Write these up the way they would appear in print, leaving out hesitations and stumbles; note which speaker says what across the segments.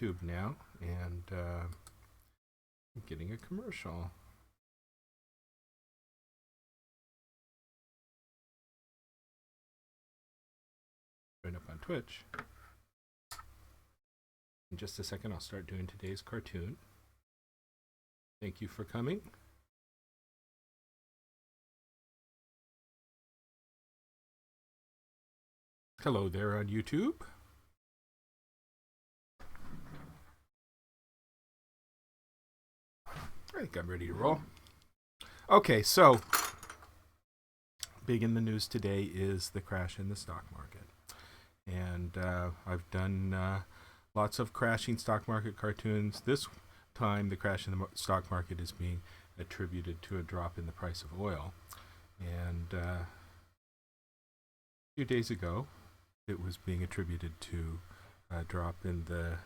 Speaker 1: YouTube now, and I'm getting a commercial. Join up on Twitch. In just a second, I'll start doing today's cartoon. Thank you for coming. Hello there on YouTube. I think I'm ready to roll. Okay, so big in the news today is the crash in the stock market. And I've done lots of crashing stock market cartoons. This time, the crash in the stock market is being attributed to a drop in the price of oil. And a few days ago, it was being attributed to a drop in the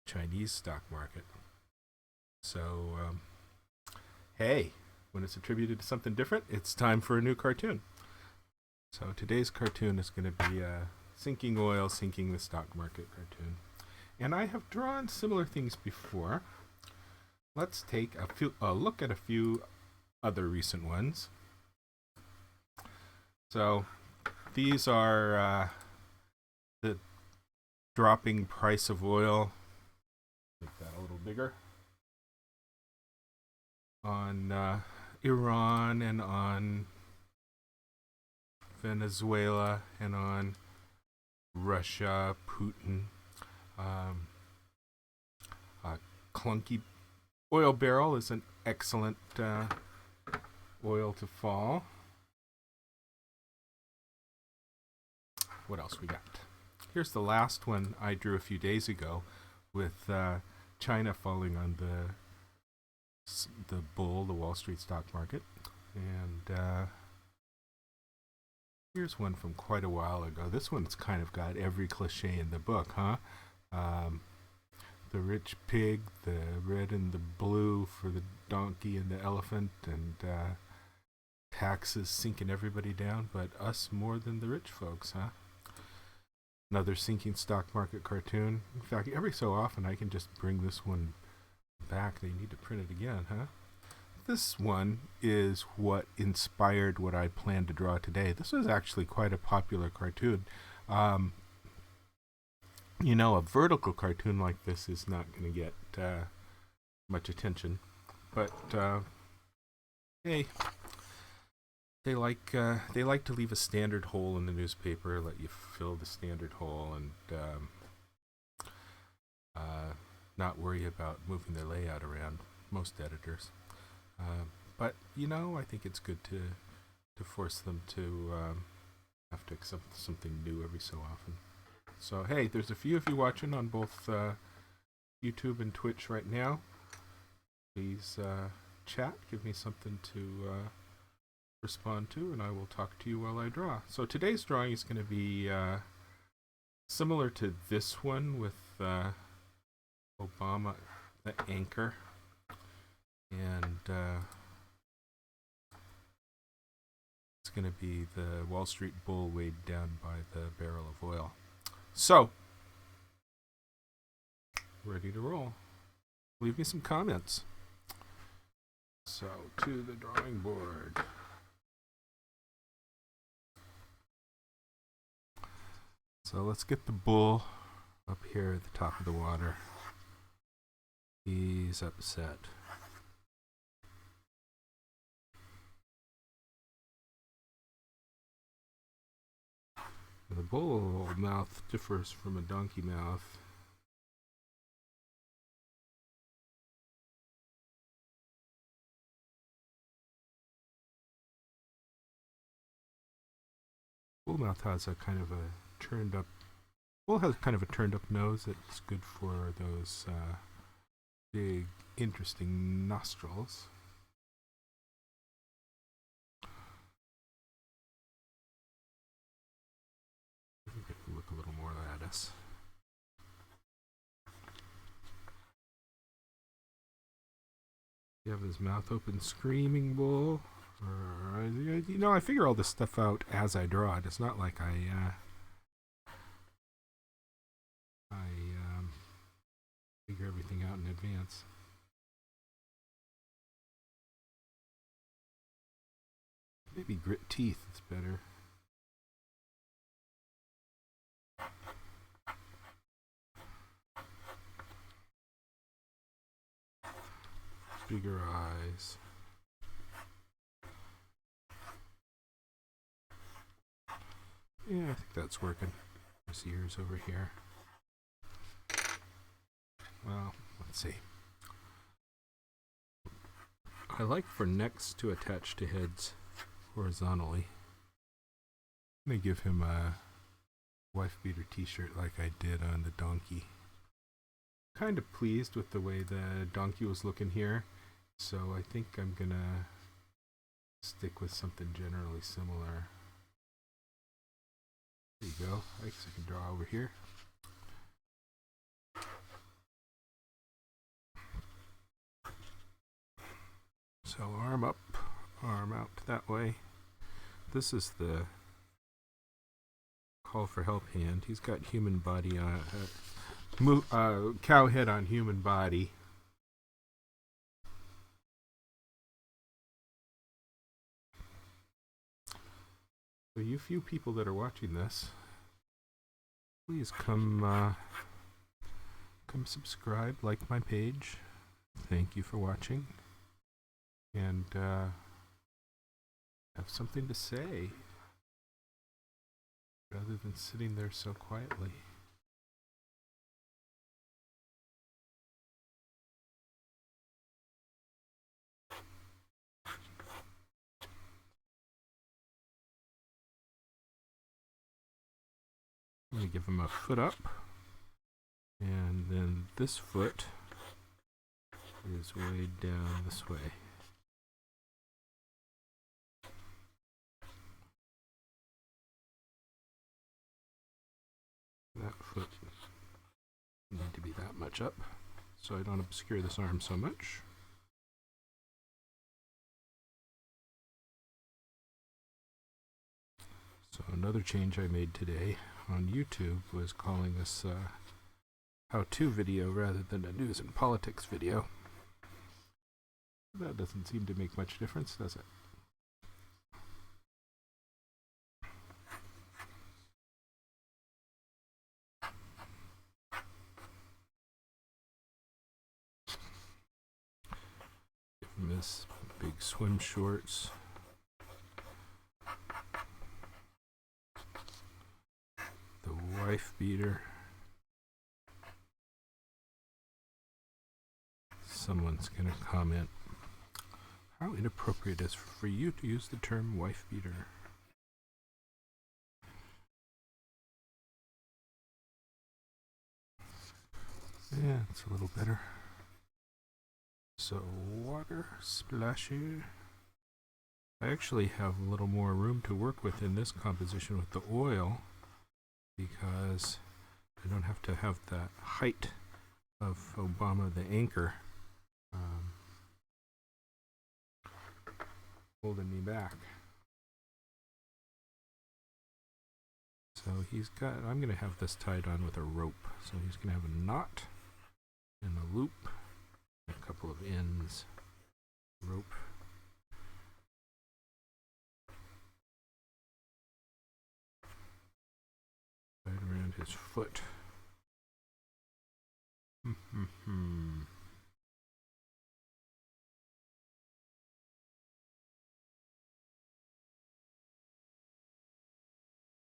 Speaker 1: Chinese stock market. So, hey, when it's attributed to something different, it's time for a new cartoon. So today's cartoon is going to be a sinking oil, sinking the stock market cartoon. And I have drawn similar things before. Let's take a look at a few other recent ones. So these are the dropping price of oil. Make that a little bigger. On Iran and on Venezuela and on Russia, Putin. A clunky oil barrel is an excellent oil to fall. What else we got? Here's the last one I drew a few days ago with China falling on the bull, the Wall Street stock market. And here's one from quite a while ago. This one's kind of got every cliche in the book, huh? The rich pig, the red and the blue for the donkey and the elephant, and taxes sinking everybody down, but us more than the rich folks, huh? Another sinking stock market cartoon. In fact, every so often I can just bring this one back. They need to print it again, huh? This one is what inspired what I planned to draw today. This was actually quite a popular cartoon. You know, a vertical cartoon like this is not going to get much attention, but hey, they like to leave a standard hole in the newspaper, let you fill the standard hole, and not worry about moving their layout around. Most editors. But, you know, I think it's good to force them to have to accept something new every so often. So, hey, there's a few of you watching on both YouTube and Twitch right now. Please chat, give me something to respond to, and I will talk to you while I draw. So today's drawing is going to be similar to this one with Obama, the anchor. And it's going to be the Wall Street bull weighed down by the barrel of oil. So, ready to roll. Leave me some comments. So, to the drawing board. So, let's get the bull up here at the top of the water. He's upset. The bull mouth differs from a donkey mouth. Bull mouth has a kind of a turned up. Bull has kind of a turned up nose. It's good for those big, interesting nostrils. Look a little more at us. You have his mouth open, screaming bull. You know, I figure all this stuff out as I draw it. It's not like I out in advance. Maybe grit teeth is better. Bigger eyes. Yeah, I think that's working. His ears over here. Well, let's see. I like for necks to attach to heads horizontally. I'm going to give him a wife beater t-shirt like I did on the donkey. Kind of pleased with the way the donkey was looking here, so I think I'm going to stick with something generally similar. There you go. I guess I can draw over here. So arm up, arm out that way. This is the call for help hand. He's got human body on cow head on human body. So you few people that are watching this, please come subscribe, like my page. Thank you for watching. And have something to say rather than sitting there so quietly. I'm going to give him a foot up, and then this foot is weighed down this way. That foot need to be that much up so I don't obscure this arm so much. So another change I made today on YouTube was calling this a how-to video rather than a news and politics video. That doesn't seem to make much difference, does it? Give him this big swim shorts. The wife beater. Someone's going to comment, how inappropriate it is for you to use the term wife beater. Yeah, it's a little better. So water splasher. I actually have a little more room to work with in this composition with the oil because I don't have to have the height of Obama the anchor holding me back. So he's got, I'm going to have this tied on with a rope. So he's going to have a knot and a loop, a couple of ends, rope. Right around his foot.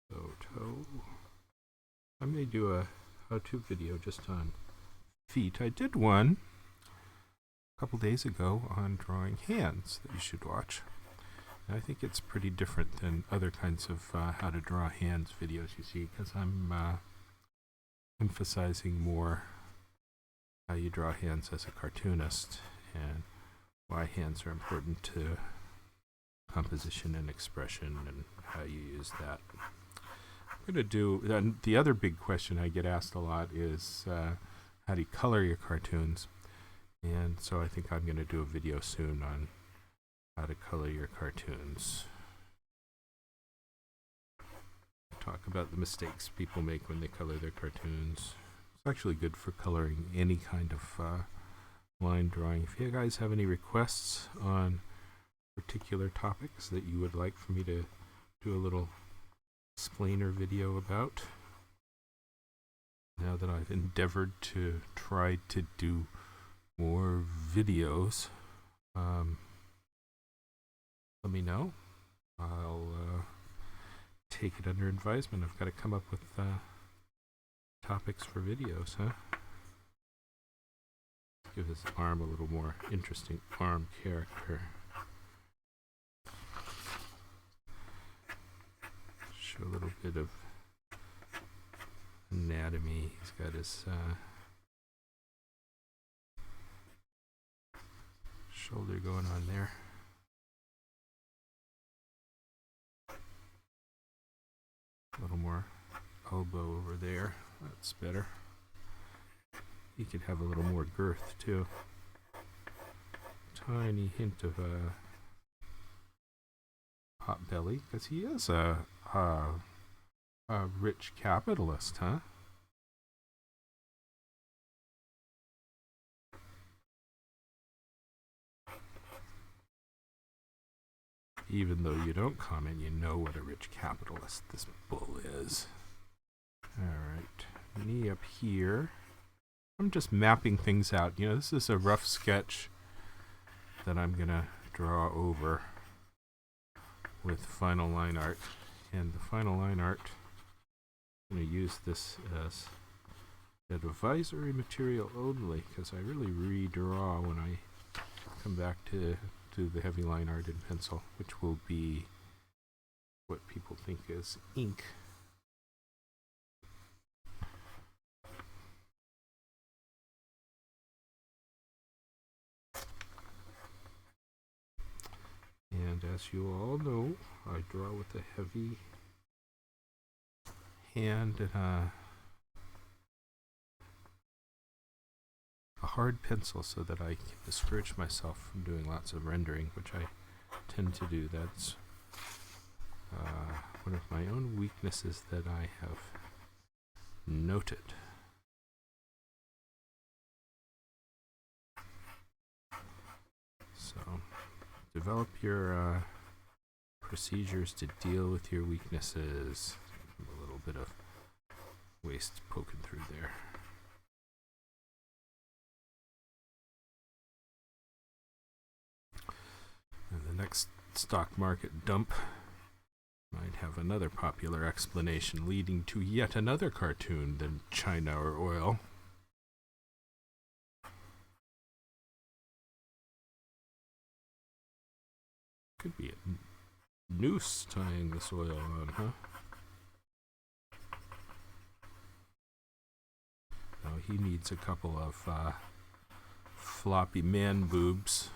Speaker 1: So toe. I may do a how-to video just on feet. I did one a couple days ago on drawing hands that you should watch. And I think it's pretty different than other kinds of how to draw hands videos you see, because I'm emphasizing more how you draw hands as a cartoonist and why hands are important to composition and expression and how you use that. I'm going to do, the other big question I get asked a lot is how do you color your cartoons? And so I think I'm going to do a video soon on how to color your cartoons. Talk about the mistakes people make when they color their cartoons. It's actually good for coloring any kind of line drawing. If you guys have any requests on particular topics that you would like for me to do a little explainer video about, now that I've endeavored to try to do more videos, let me know. I'll take it under advisement. I've got to come up with topics for videos, huh? Give his arm a little more interesting arm character. Show a little bit of anatomy. He's got his shoulder going on there. A little more elbow over there. That's better. He could have a little more girth too. Tiny hint of pot belly, because he is a rich capitalist, huh? Even though you don't comment, you know what a rich capitalist this bull is. Alright, knee up here. I'm just mapping things out. You know, this is a rough sketch that I'm going to draw over with final line art. And the final line art, I'm going to use this as advisory material only, because I really redraw when I come back to the heavy line art in pencil, which will be what people think is ink. And as you all know, I draw with a heavy hand and a hard pencil so that I can discourage myself from doing lots of rendering, which I tend to do. That's one of my own weaknesses that I have noted. So, develop your procedures to deal with your weaknesses. A little bit of waste poking through there. And the next stock market dump might have another popular explanation leading to yet another cartoon than China or oil. Could be a noose tying this oil on, huh? Now he needs a couple of floppy man boobs.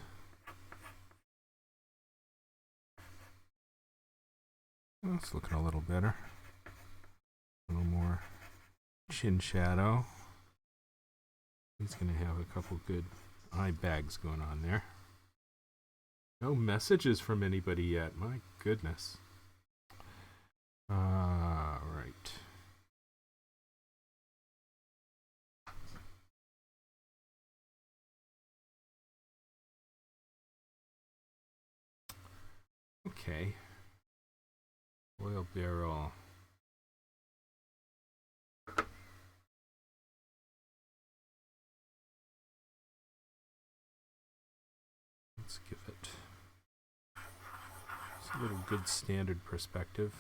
Speaker 1: Oh, it's looking a little better. A little more chin shadow. He's going to have a couple good eye bags going on there. No messages from anybody yet. My goodness. Right. Okay. Oil barrel. Let's give it a little good standard perspective.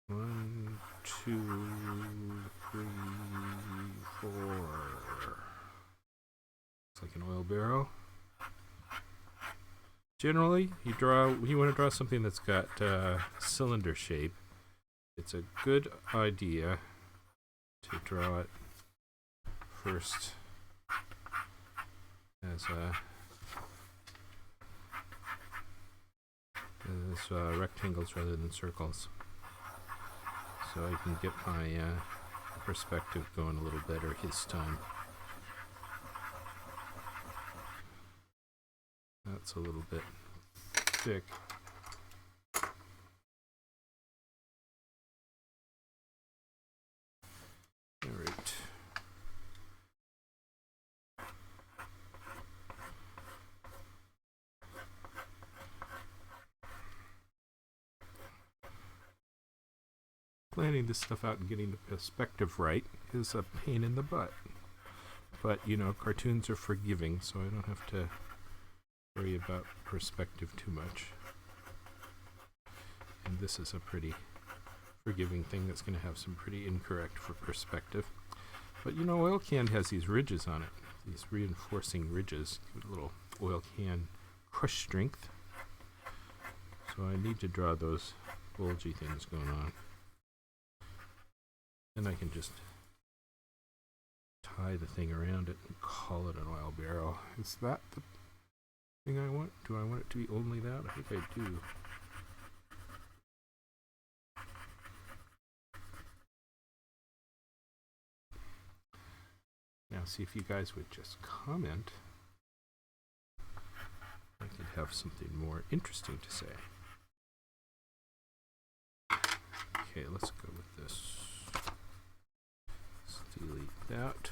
Speaker 1: 1, 2, 3, 4. Looks like an oil barrel. Generally, you want to draw something that's got cylinder shape. It's a good idea to draw it first as rectangles rather than circles, so I can get my perspective going a little better this time. That's a little bit thick. All right. planning this stuff out and getting the perspective right is a pain in the butt. But, you know, cartoons are forgiving, so I don't have to worry about perspective too much. And this is a pretty forgiving thing that's going to have some pretty incorrect for perspective. But, you know, oil can has these ridges on it, these reinforcing ridges, give it a little oil can crush strength. So I need to draw those bulgy things going on. Then I can just tie the thing around it and call it an oil barrel. Is that the thing I want? Do I want it to be only that? I think I do. Now see if you guys would just comment. I could have something more interesting to say. Okay, let's go with this. Let's delete that.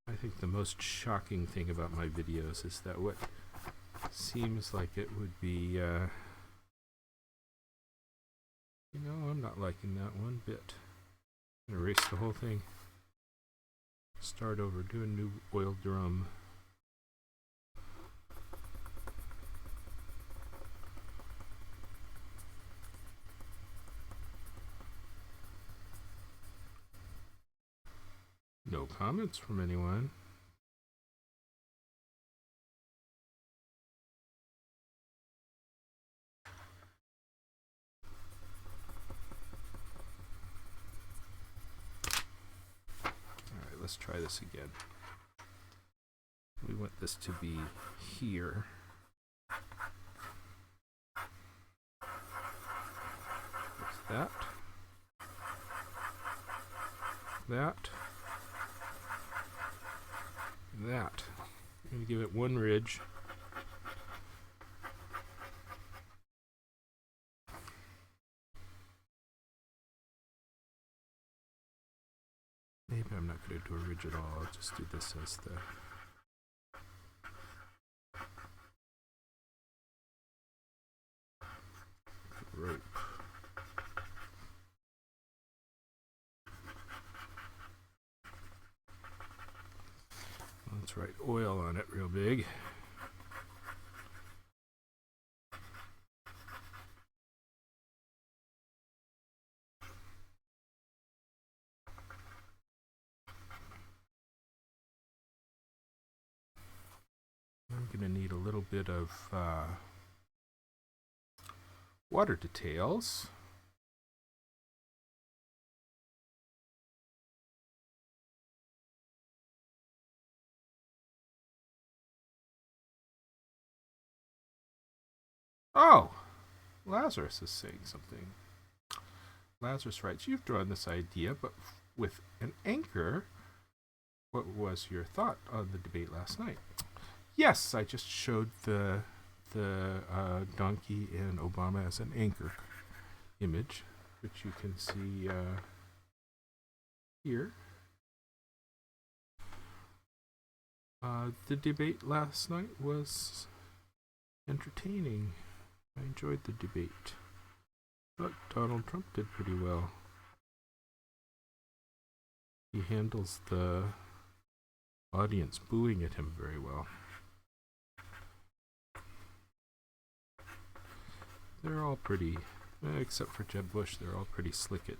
Speaker 1: I think the most shocking thing about my videos is that what seems like it would be, you know, I'm not liking that one bit. Erase the whole thing. Start over, do a new oil drum. No comments from anyone. Alright, let's try this again. We want this to be here. There's that. That. That. I'm going to give it one ridge. Maybe I'm not going to do a ridge at all. I'll just do this as the rope. Let's write oil on it real big. I'm going to need a little bit of water details. Oh, Lazarus is saying something. Lazarus writes, you've drawn this idea, but with an anchor. What was your thought on the debate last night? Yes, I just showed the donkey and Obama as an anchor image, which you can see here. The debate last night was entertaining. I enjoyed the debate. But Donald Trump did pretty well. He handles the audience booing at him very well. They're all pretty, except for Jeb Bush, they're all pretty slick at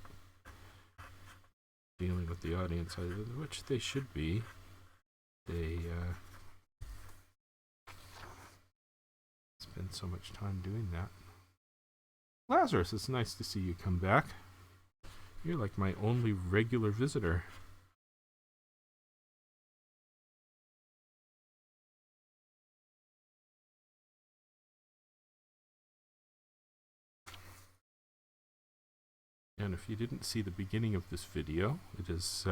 Speaker 1: dealing with the audience, which they should be. They spend so much time doing that. Lazarus, it's nice to see you come back. You're like my only regular visitor. And if you didn't see the beginning of this video, it is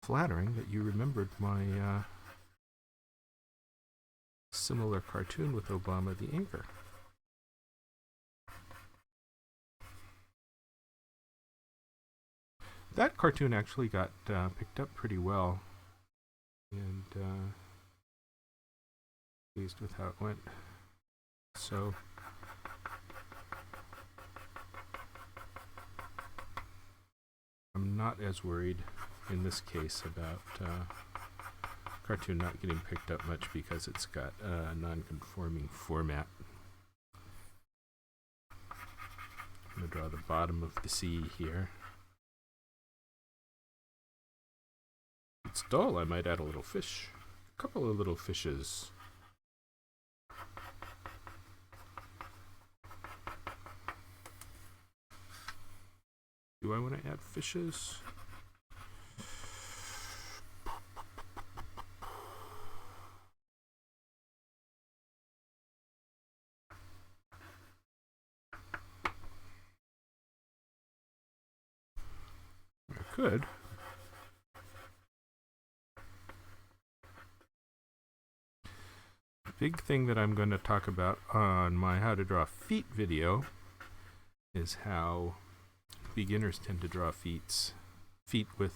Speaker 1: flattering that you remembered my similar cartoon with Obama the anchor. That cartoon actually got picked up pretty well, and pleased with how it went. So not as worried in this case about cartoon not getting picked up much because it's got a non-conforming format. I'm going to draw the bottom of the sea here. It's dull. I might add a little fish. A couple of little fishes. Do I want to add fishes? I could. The big thing that I'm going to talk about on my How to Draw Feet video is how beginners tend to draw feet with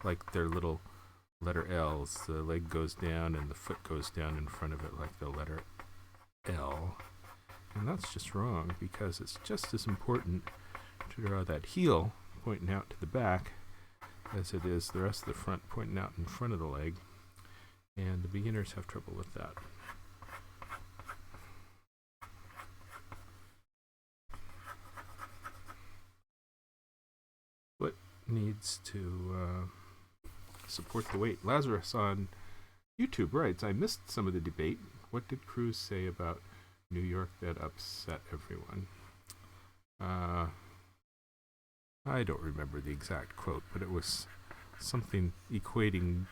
Speaker 1: like their little letter L's. The leg goes down and the foot goes down in front of it like the letter L. And that's just wrong, because it's just as important to draw that heel pointing out to the back as it is the rest of the front pointing out in front of the leg. And the beginners have trouble with that. What needs to support the weight? Lazarus on YouTube writes, I missed some of the debate. What did Cruz say about New York that upset everyone? I don't remember the exact quote, but it was something equating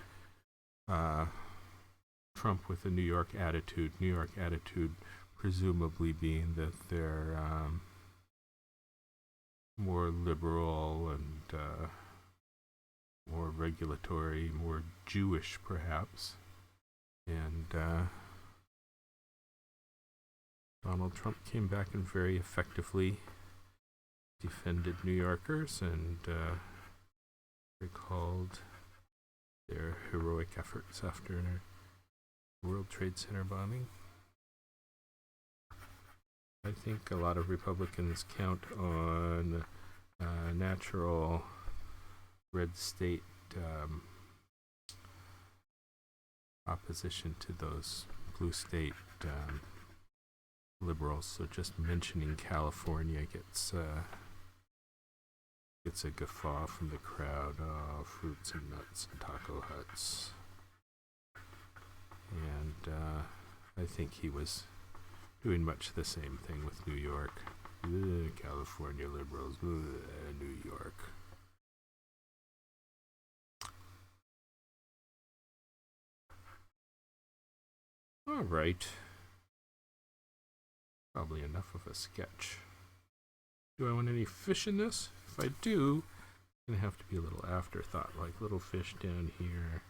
Speaker 1: Trump with the New York attitude. New York attitude presumably being that they're more liberal and more regulatory, more Jewish perhaps. And Donald Trump came back and very effectively defended New Yorkers and recalled their heroic efforts after a World Trade Center bombing. I think a lot of Republicans count on natural red state opposition to those blue state liberals. So just mentioning California gets a guffaw from the crowd. Oh, fruits and nuts and taco huts. And I think he was doing much the same thing with New York. California liberals, New York. All right. Probably enough of a sketch. Do I want any fish in this? If I do, it's going to have to be a little afterthought, like little fish down here.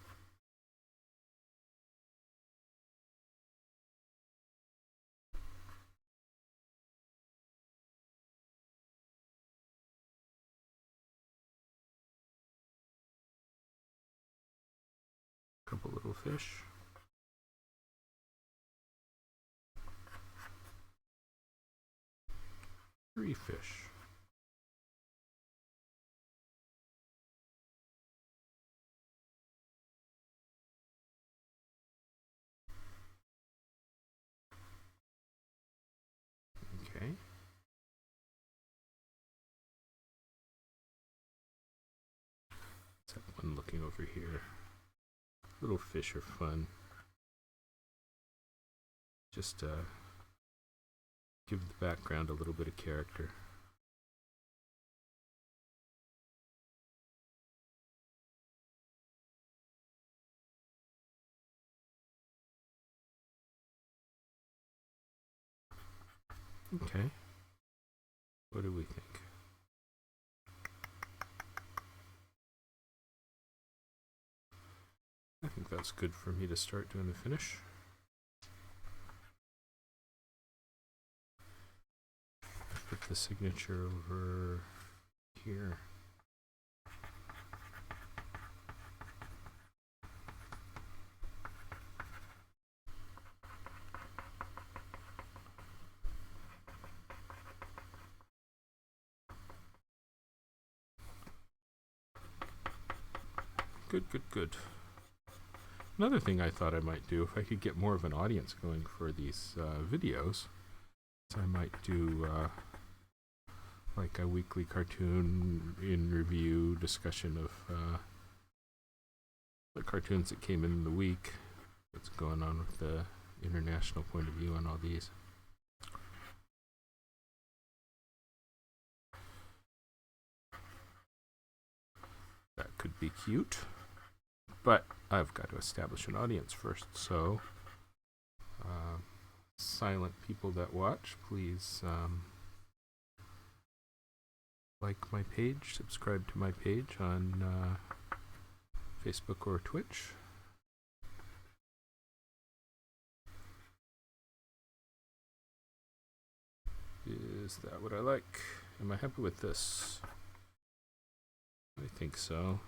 Speaker 1: Couple little fish. Three fish. Okay. Let's have one looking over here. Little fish are fun. Just give the background a little bit of character. Okay. What do we think? I think that's good for me to start doing the finish. Put the signature over here. Good, good, good. Another thing I thought I might do, if I could get more of an audience going for these videos, I might do like a weekly cartoon in review discussion of the cartoons that came in the week, what's going on with the international point of view on all these. That could be cute, but I've got to establish an audience first, so silent people that watch, please like my page, subscribe to my page on Facebook or Twitch. Is that what I like? Am I happy with this? I think so.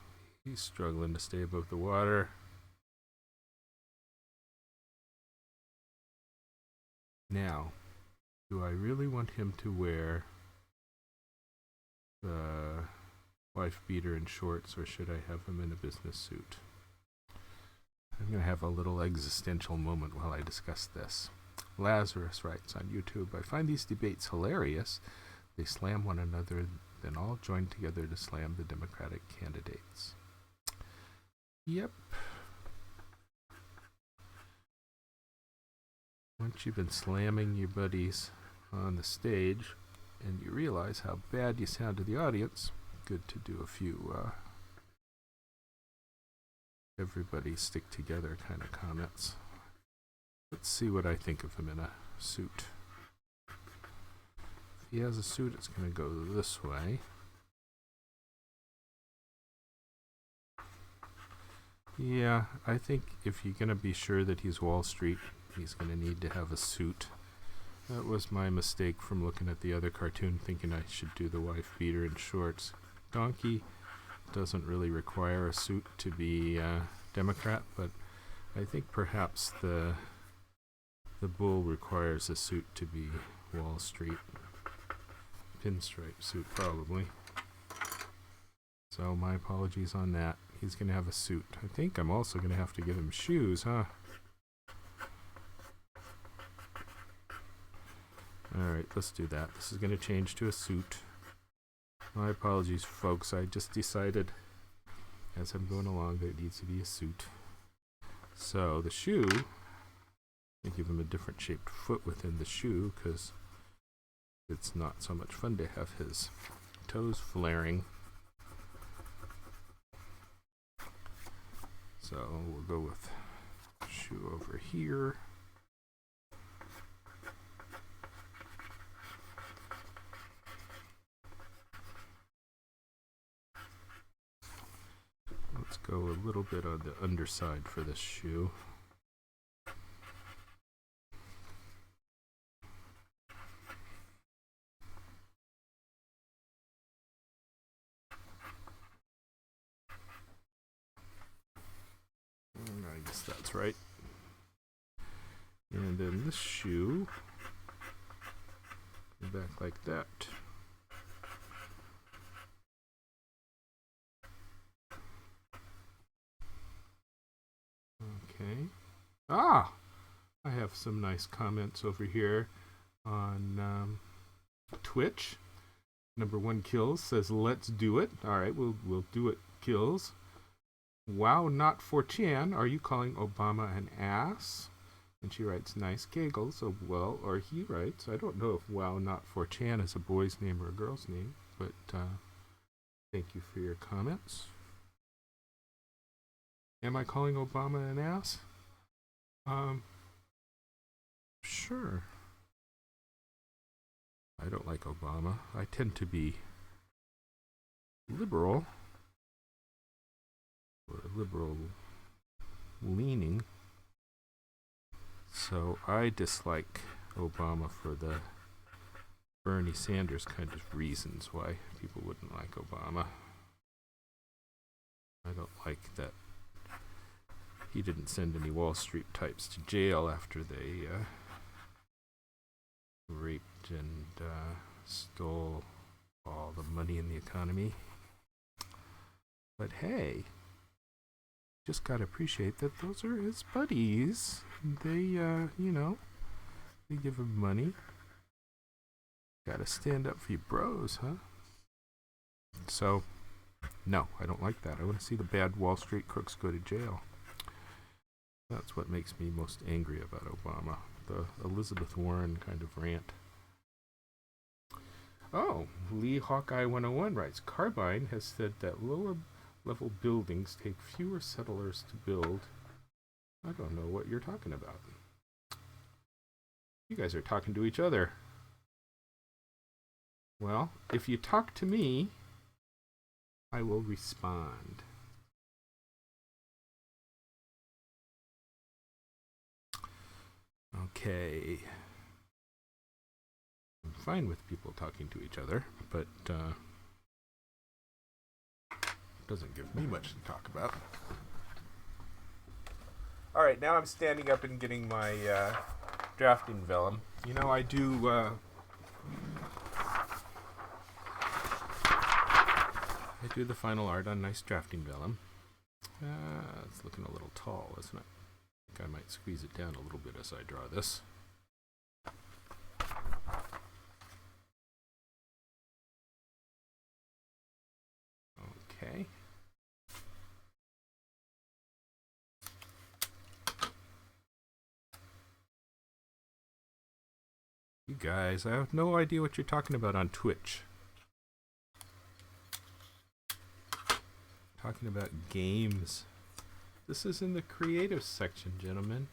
Speaker 1: He's struggling to stay above the water. Now, do I really want him to wear the wife beater and shorts, or should I have him in a business suit? I'm going to have a little existential moment while I discuss this. Lazarus writes on YouTube, I find these debates hilarious. They slam one another, then all join together to slam the Democratic candidates. Yep. Once you've been slamming your buddies on the stage and you realize how bad you sound to the audience, good to do a few everybody stick together kind of comments. Let's see what I think of him in a suit. If he has a suit, it's going to go this way. Yeah, I think if you're going to be sure that he's Wall Street, he's going to need to have a suit. That was my mistake from looking at the other cartoon, thinking I should do the wife beater and shorts. Donkey doesn't really require a suit to be Democrat, but I think perhaps the bull requires a suit to be Wall Street. Pinstripe suit, probably. So my apologies on that. He's going to have a suit. I think I'm also going to have to give him shoes, huh? Alright, let's do that. This is going to change to a suit. My apologies, folks. I just decided as I'm going along that it needs to be a suit. So the shoe, I give him a different shaped foot within the shoe because it's not so much fun to have his toes flaring. So we'll go with shoe over here. Let's go a little bit on the underside for this shoe. I guess that's right. And then this shoe, go back like that. Okay. Ah! I have some nice comments over here on Twitch. Number 1 Kills says, let's do it. Alright, we'll do it, Kills. Wow, not 4chan. Are you calling Obama an ass? And she writes, nice Cagle. So, well, or he writes, I don't know if wow, not 4chan is a boy's name or a girl's name, but thank you for your comments. Am I calling Obama an ass? Sure. I don't like Obama. I tend to be liberal, or liberal leaning. So I dislike Obama for the Bernie Sanders kind of reasons why people wouldn't like Obama. I don't like that he didn't send any Wall Street types to jail after they raped and stole all the money in the economy. But hey, just gotta appreciate that those are his buddies. They, they give him money. Gotta stand up for your bros, huh? So, no, I don't like that. I want to see the bad Wall Street crooks go to jail. That's what makes me most angry about Obama. The Elizabeth Warren kind of rant. Oh, Lee Hawkeye 101 writes, Carbine has said that lower level buildings take fewer settlers to build. I don't know what you're talking about. You guys are talking to each other. Well, if you talk to me, I will respond. Okay. I'm fine with people talking to each other, but doesn't give me much to talk about. All right, now I'm standing up and getting my drafting vellum. You know, I do the final art on nice drafting vellum. It's looking a little tall, isn't it? I think I might squeeze it down a little bit as I draw this. Okay. You guys, I have no idea what you're talking about on Twitch. Talking about games. This is in the creative section, gentlemen.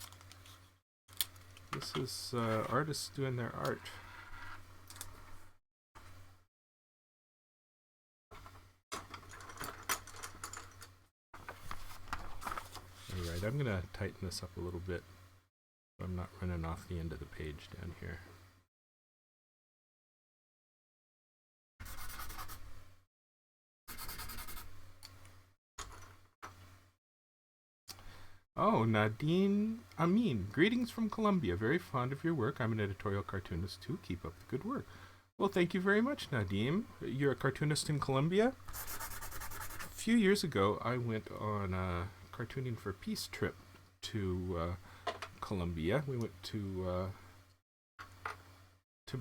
Speaker 1: This is artists doing their art. Alright, I'm going to tighten this up a little bit so I'm not running off the end of the page down here. Oh, Nadine Amin. Greetings from Colombia. Very fond of your work. I'm an editorial cartoonist too. Keep up the good work. Well, thank you very much, Nadim. You're a cartoonist in Colombia? A few years ago, I went on a cartooning for peace trip to Colombia. We went to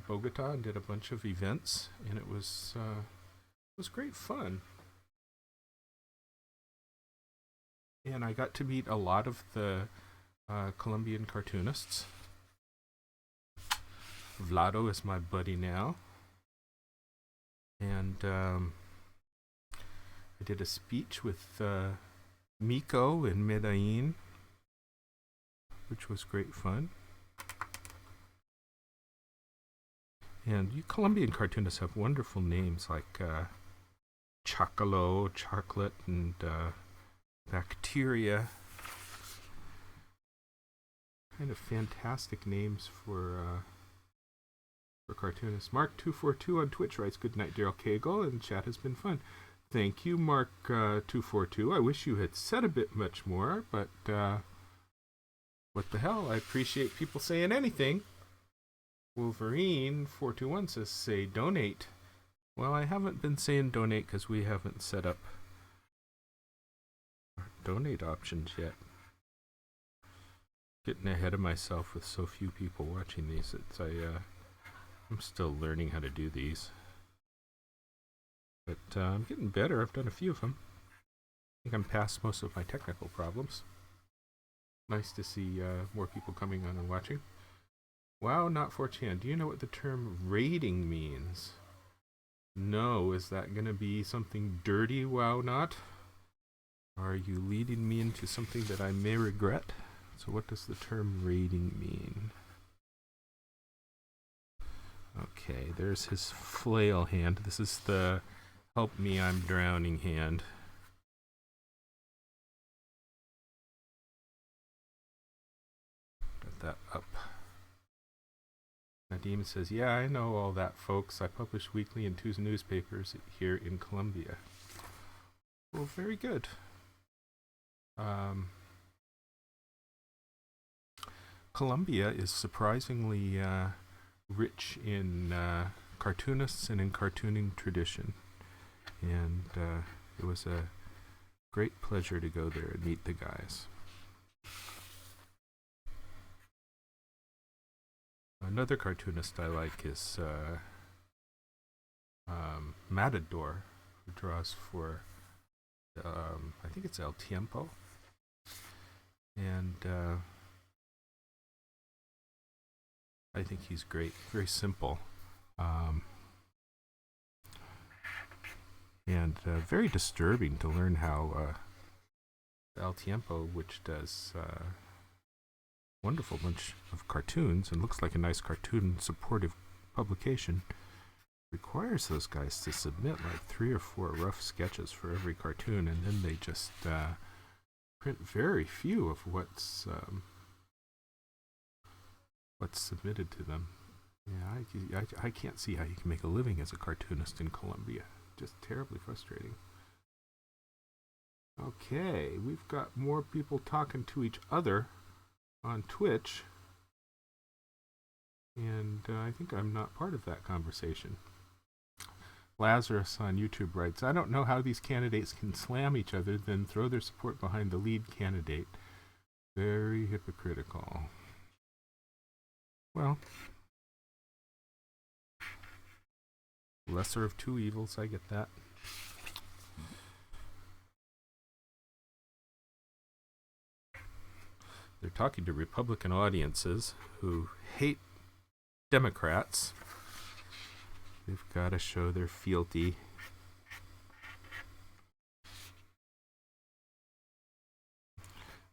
Speaker 1: Bogota and did a bunch of events, and it was great fun. And I got to meet a lot of the Colombian cartoonists. Vlado is my buddy now. And I did a speech with Miko in Medellin, which was great fun. And you Colombian cartoonists have wonderful names like Chocolo, Chocolate, and Bacteria. Kind of fantastic names for cartoonists. Mark242 on Twitch writes, "Good night, Daryl Cagle, and chat has been fun." Thank you, Mark242. I wish you had said a bit much more, but what the hell? I appreciate people saying anything. Wolverine421 says, "Say donate." Well, I haven't been saying donate because we haven't set up donate options yet. Getting ahead of myself with so few people watching these. I'm still learning how to do these, but I'm getting better. I've done a few of them. I think I'm past most of my technical problems. Nice to see more people coming on and watching. Wow, not 4chan. Do you know what the term raiding means? No. Is that going to be something dirty? Wow, not. Are you leading me into something that I may regret? So what does the term raiding mean? Okay, there's his flail hand. This is the help me, I'm drowning hand. Got that up. Nadim says, "Yeah, I know all that, folks. I publish weekly in 2 newspapers here in Colombia." Well, very good. Colombia is surprisingly rich in cartoonists and in cartooning tradition, and it was a Great pleasure to go there and meet the guys. Another cartoonist I like is Matador, who draws for, I think it's El Tiempo. And I think he's great, very simple. And very disturbing to learn how El Tiempo, which does wonderful bunch of cartoons and looks like a nice cartoon supportive publication, requires those guys to submit like 3 or 4 rough sketches for every cartoon, and then they just print very few of what's submitted to them. Yeah, I can't see how you can make a living as a cartoonist in Colombia. Just terribly frustrating. Okay, we've got more people talking to each other on Twitch, and I think I'm not part of that conversation. Lazarus on YouTube writes, I don't know how these candidates can slam each other, then throw their support behind the lead candidate. Very hypocritical. Well, lesser of two evils, I get that. They're talking to Republican audiences who hate Democrats. They've got to show their fealty.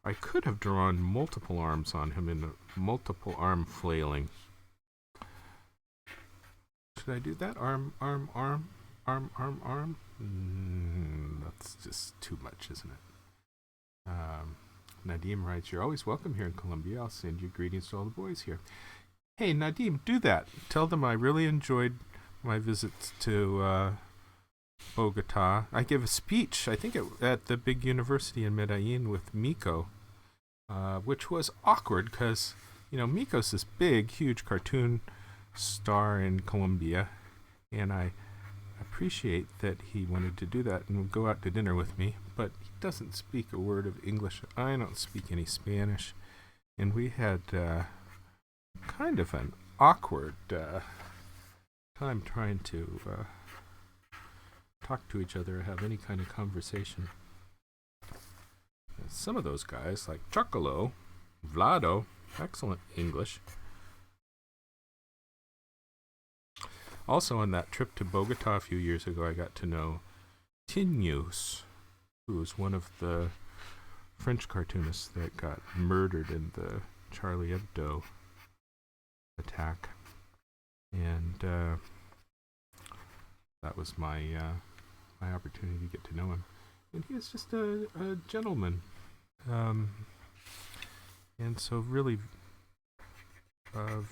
Speaker 1: I could have drawn multiple arms on him in a multiple arm flailing. Should I do that? Arm. That's just too much, isn't it? Nadim writes, you're always welcome here in Colombia. I'll send you greetings to all the boys here. Hey, Nadim, do that. Tell them I really enjoyed my visits to Bogota. I gave a speech, I think at the big university in Medellin with Miko, which was awkward because, you know, Miko's this big, huge cartoon star in Colombia, and I appreciate that he wanted to do that and go out to dinner with me, but he doesn't speak a word of English. I don't speak any Spanish, and we had kind of an awkward time trying to talk to each other or have any kind of conversation. And some of those guys, like Chocolo, Vlado, excellent English. Also, on that trip to Bogota a few years ago, I got to know Tinus, who was one of the French cartoonists that got murdered in the Charlie Hebdo attack. And that was my my opportunity to get to know him. And he is just a gentleman. And so really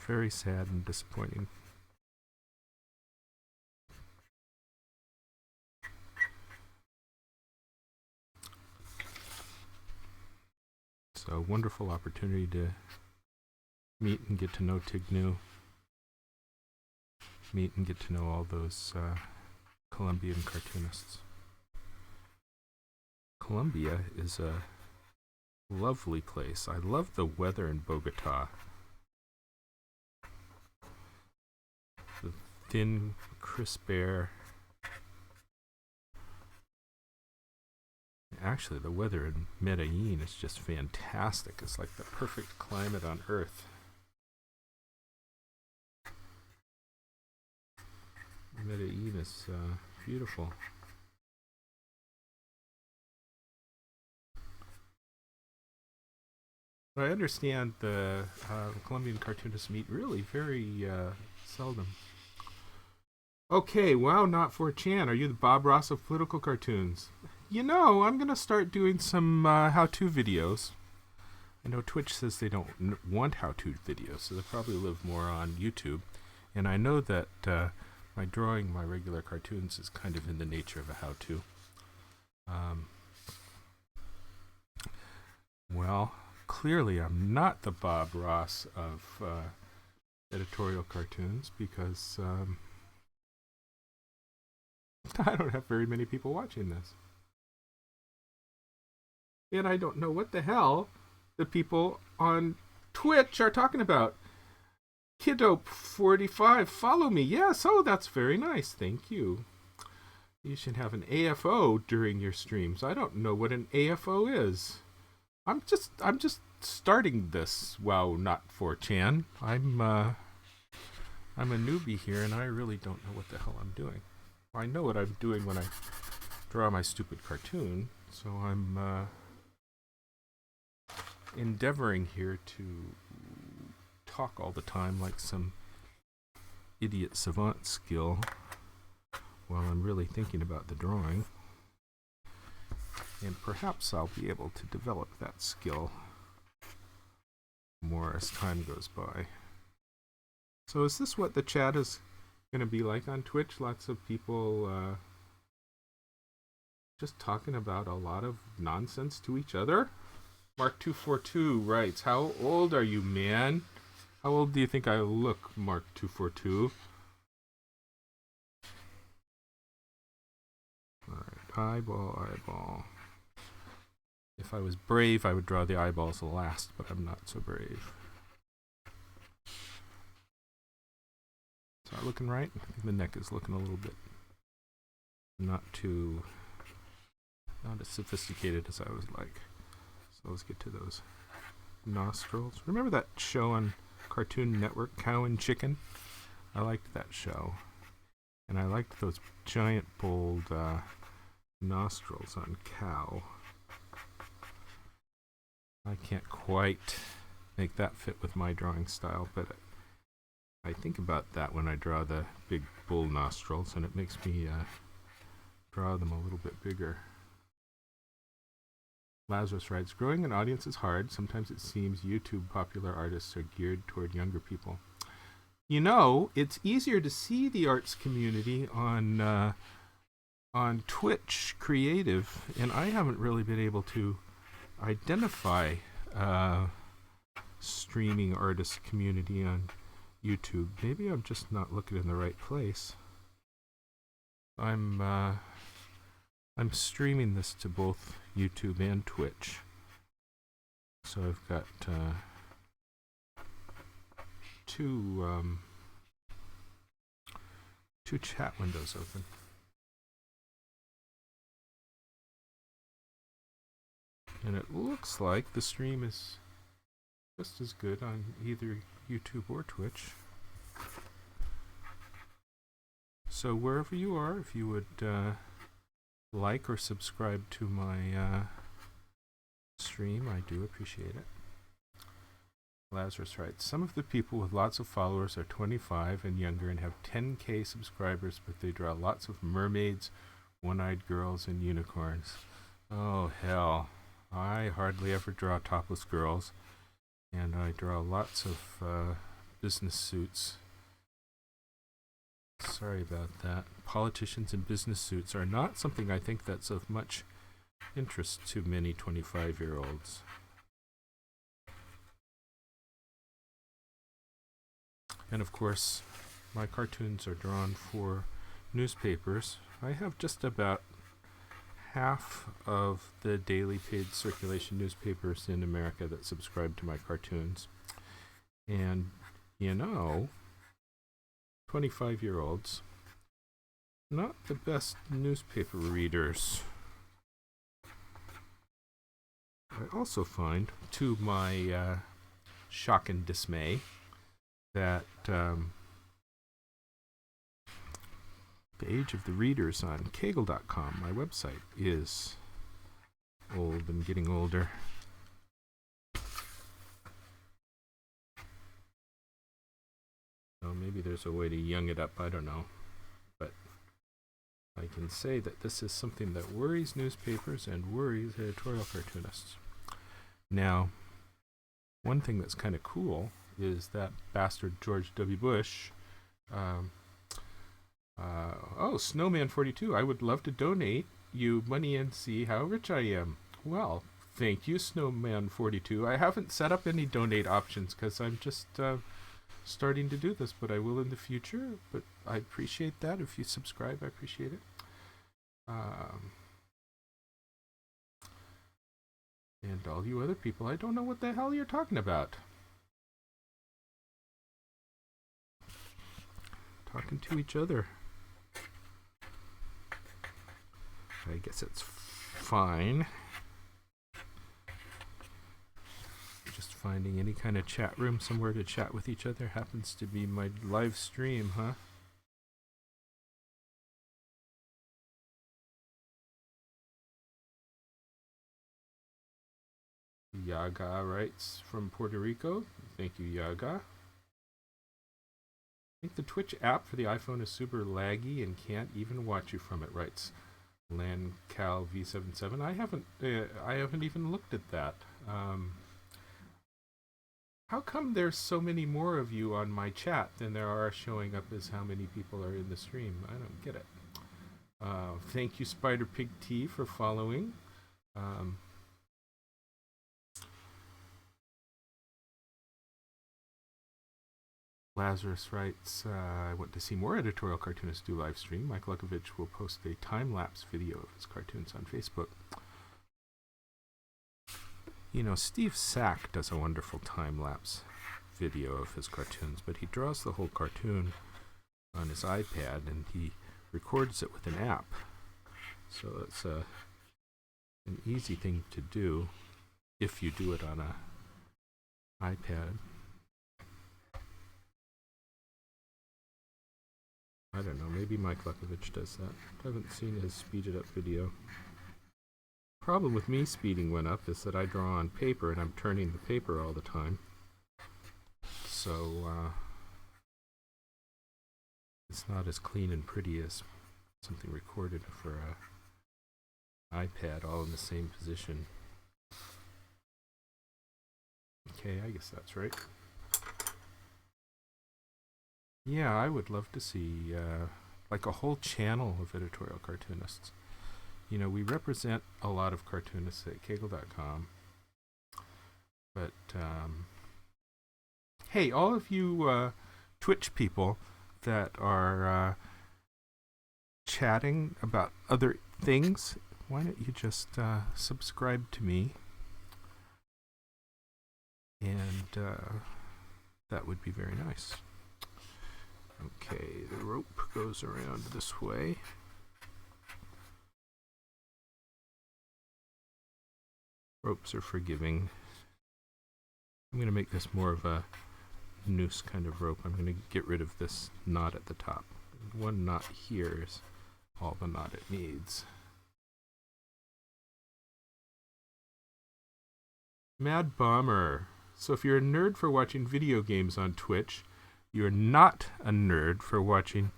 Speaker 1: very sad and disappointing. So wonderful opportunity to meet and get to know Tignu. Meet and get to know all those Colombian cartoonists. Colombia is a lovely place. I love the weather in Bogota. The thin, crisp air. Actually, the weather in Medellin is just fantastic. It's like the perfect climate on Earth. Medellin is beautiful. I understand the Colombian cartoonists meet really very seldom. Okay, wow, not 4chan. Are you the Bob Ross of political cartoons? You know, I'm going to start doing some how-to videos. I know Twitch says they don't want how-to videos, so they'll probably live more on YouTube. And I know that my drawing my regular cartoons is kind of in the nature of a how-to. Well, clearly I'm not the Bob Ross of editorial cartoons because I don't have very many people watching this. and I don't know what the hell the people on Twitch are talking about. Kiddo45, follow me. Yes, oh, that's very nice. Thank you. You should have an AFO during your streams. I don't know what an AFO is. I'm just starting this. Wow, not 4chan. I'm a newbie here, and I really don't know what the hell I'm doing. I know what I'm doing when I draw my stupid cartoon, so I'm endeavoring here to talk all the time like some idiot savant skill while I'm really thinking about the drawing. And perhaps I'll be able to develop that skill more as time goes by. So is this what the chat is going to be like on Twitch? Lots of people just talking about a lot of nonsense to each other? Mark242 writes, how old are you, man? How old do you think I look, Mark242? Alright, eyeball. If I was brave, I would draw the eyeballs last, but I'm not so brave. Is that looking right? I think the neck is looking a little bit not as sophisticated as I was like. So let's get to those nostrils. Remember that show on Cartoon Network, Cow and Chicken? I liked that show. And I liked those giant, bold nostrils on Cow. I can't quite make that fit with my drawing style, but I think about that when I draw the big bull nostrils, and it makes me draw them a little bit bigger. Lazarus writes, growing an audience is hard. Sometimes it seems YouTube popular artists are geared toward younger people. You know, it's easier to see the arts community on Twitch Creative, and I haven't really been able to identify streaming artist community on YouTube. Maybe I'm just not looking in the right place. I'm streaming this to both YouTube and Twitch. So I've got two chat windows open. And it looks like the stream is just as good on either YouTube or Twitch. So wherever you are, if you would like or subscribe to my stream, I do appreciate it. Lazarus writes, some of the people with lots of followers are 25 and younger and have 10K subscribers, but they draw lots of mermaids, one-eyed girls, and unicorns. Oh, hell. I hardly ever draw topless girls, and I draw lots of business suits. Sorry about that. Politicians in business suits are not something I think that's of much interest to many 25-year-olds. And of course, my cartoons are drawn for newspapers. I have just about half of the daily paid circulation newspapers in America that subscribe to my cartoons. And, you know, 25-year-olds, not the best newspaper readers. I also find, to my shock and dismay, that the age of the readers on Cagle.com, my website, is old and getting older. So maybe there's a way to young it up, I don't know. But I can say that this is something that worries newspapers and worries editorial cartoonists. Now, one thing that's kind of cool is that bastard George W. Bush. Snowman42, I would love to donate you money and see how rich I am. Well, thank you, Snowman42. I haven't set up any donate options because I'm just starting to do this, but I will in the future. But I appreciate that. If you subscribe, I appreciate it. And all you other people, I don't know what the hell you're talking about. Talking to each other. I guess it's fine. Just finding any kind of chat room somewhere to chat with each other happens to be my live stream, huh? Yaga writes from Puerto Rico. Thank you, Yaga. I think the Twitch app for the iPhone is super laggy and can't even watch you from it, writes LanCal V77. I haven't even looked at that. How come there's so many more of you on my chat than there are showing up as how many people are in the stream? I don't get it. Thank you, Spider Pig T, for following. Lazarus writes, I want to see more editorial cartoonists do live stream. Mike Lukovich will post a time-lapse video of his cartoons on Facebook. You know, Steve Sack does a wonderful time-lapse video of his cartoons, but he draws the whole cartoon on his iPad and he records it with an app. So it's an easy thing to do if you do it on an iPad. I don't know, maybe Mike Lukovich does that. I haven't seen his speeded up video. Problem with me speeding one up is that I draw on paper and I'm turning the paper all the time. So it's not as clean and pretty as something recorded for an iPad all in the same position. Okay, I guess that's right. Yeah, I would love to see like a whole channel of editorial cartoonists. You know, we represent a lot of cartoonists at Cagle.com. But, hey, all of you Twitch people that are chatting about other things, why don't you just subscribe to me? And that would be very nice. Okay, the rope goes around this way. Ropes are forgiving. I'm going to make this more of a noose kind of rope. I'm going to get rid of this knot at the top. One knot here is all the knot it needs. Mad Bomber. So if you're a nerd for watching video games on Twitch, you're not a nerd for watching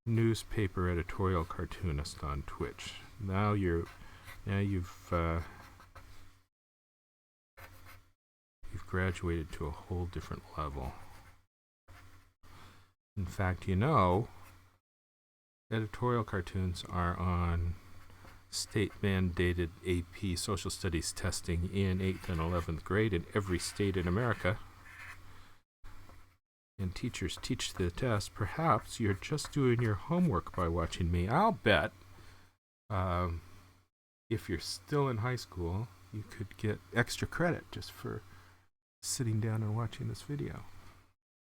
Speaker 1: newspaper editorial cartoonist on Twitch. Now you've graduated to a whole different level. In fact, you know, editorial cartoons are on state-mandated AP social studies testing in 8th and 11th grade in every state in America. And teachers teach the test. Perhaps you're just doing your homework by watching me. I'll bet if you're still in high school, you could get extra credit just for sitting down and watching this video.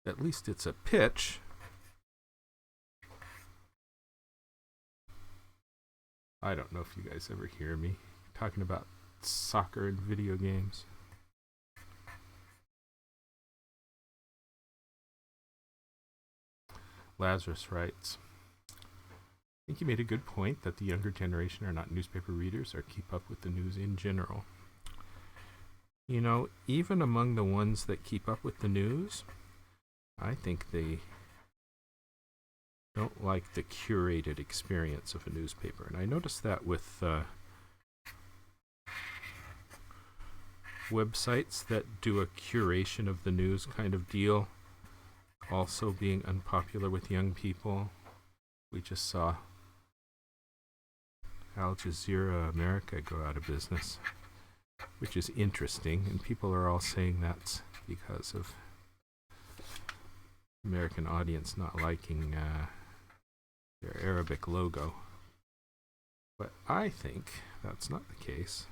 Speaker 1: At least it's a pitch. I don't know if you guys ever hear me talking about soccer and video games. Lazarus writes, I think you made a good point that the younger generation are not newspaper readers or keep up with the news in general. You know, even among the ones that keep up with the news, I think they don't like the curated experience of a newspaper. And I noticed that with websites that do a curation of the news kind of deal also being unpopular with young people. We just saw Al Jazeera America go out of business, which is interesting, and people are all saying that's because of American audience not liking their Arabic logo. But I think that's not the case.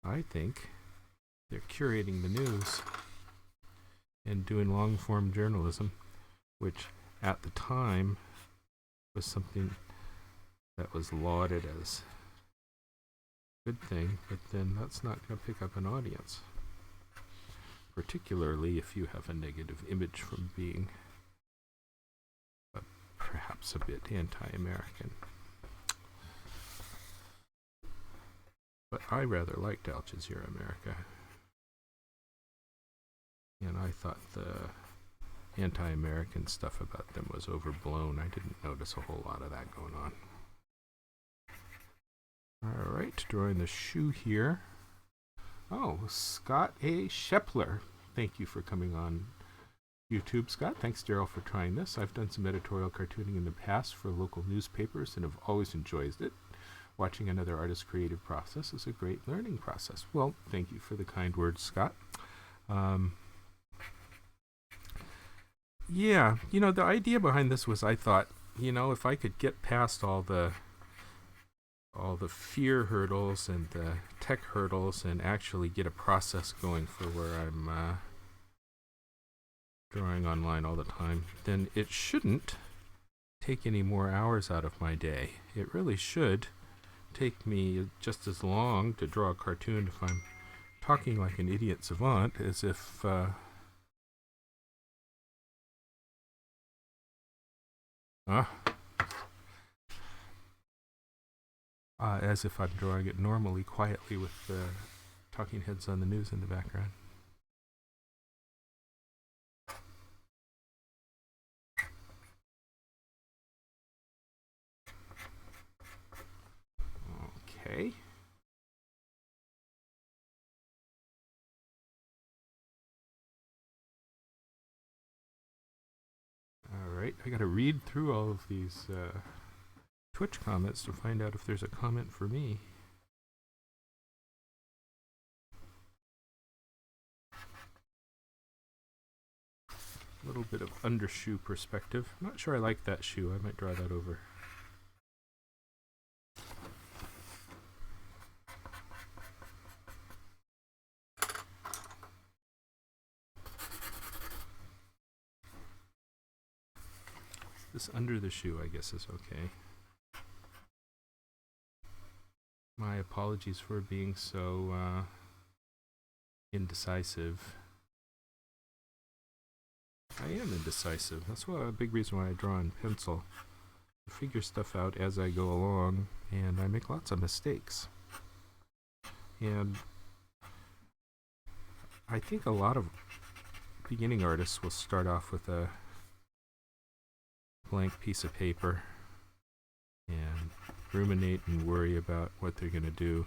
Speaker 1: I think they're curating the news and doing long-form journalism, which at the time was something that was lauded as a good thing, but then that's not going to pick up an audience, particularly if you have a negative image from being perhaps a bit anti-American. But I rather liked Al Jazeera America, and I thought the anti-American stuff about them was overblown. I didn't notice a whole lot of that going on. All right, drawing the shoe here. Oh, Scott A. Shepler. Thank you for coming on YouTube, Scott. Thanks, Daryl, for trying this. I've done some editorial cartooning in the past for local newspapers and have always enjoyed it. Watching another artist's creative process is a great learning process. Well, thank you for the kind words, Scott. Yeah, you know, the idea behind this was I thought, you know, if I could get past all the fear hurdles and the tech hurdles and actually get a process going for where I'm drawing online all the time, then it shouldn't take any more hours out of my day. It really should take me just as long to draw a cartoon if I'm talking like an idiot savant as if as if I'm drawing it normally, quietly, with the talking heads on the news in the background. Okay. All right, I gotta read through all of these Twitch comments to find out if there's a comment for me. A little bit of undershoe perspective. I'm not sure I like that shoe. I might draw that over. This under the shoe, I guess, is okay. My apologies for being so indecisive. I am indecisive. That's a big reason why I draw in pencil. I figure stuff out as I go along, and I make lots of mistakes. And I think a lot of beginning artists will start off with a blank piece of paper and ruminate and worry about what they're going to do.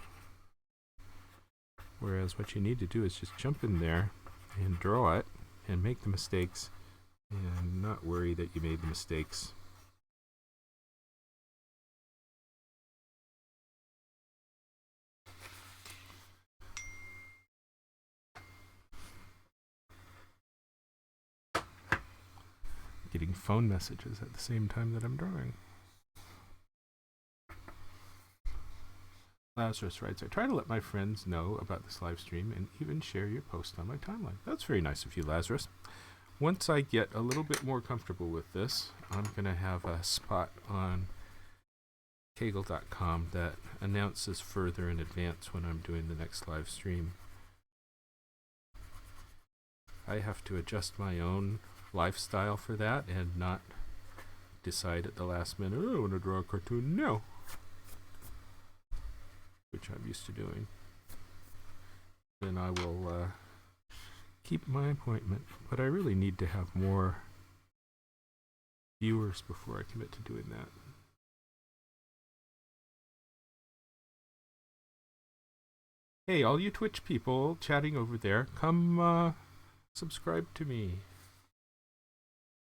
Speaker 1: Whereas what you need to do is just jump in there and draw it and make the mistakes and not worry that you made the mistakes. Getting phone messages at the same time that I'm drawing. Lazarus writes, I try to let my friends know about this live stream and even share your post on my timeline. That's very nice of you, Lazarus. Once I get a little bit more comfortable with this, I'm going to have a spot on Cagle.com that announces further in advance when I'm doing the next live stream. I have to adjust my own lifestyle for that and not decide at the last minute, oh, I want to draw a cartoon now, which I'm used to doing. Then I will keep my appointment, but I really need to have more viewers before I commit to doing that. Hey, all you Twitch people chatting over there, come subscribe to me.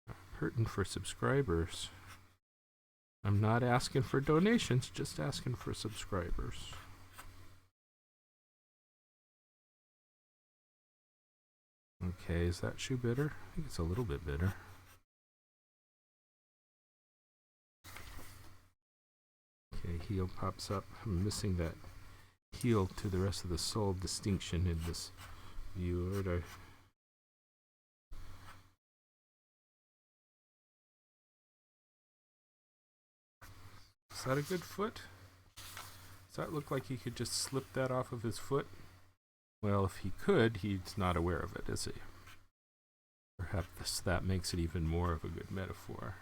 Speaker 1: I'm hurting for subscribers. I'm not asking for donations, just asking for subscribers. Okay, is that shoe bitter? I think it's a little bit bitter. Okay, heel pops up. I'm missing that heel to the rest of the sole distinction in this viewer to... Is that a good foot? Does that look like he could just slip that off of his foot? Well, if he could, he's not aware of it, is he? Perhaps that makes it even more of a good metaphor.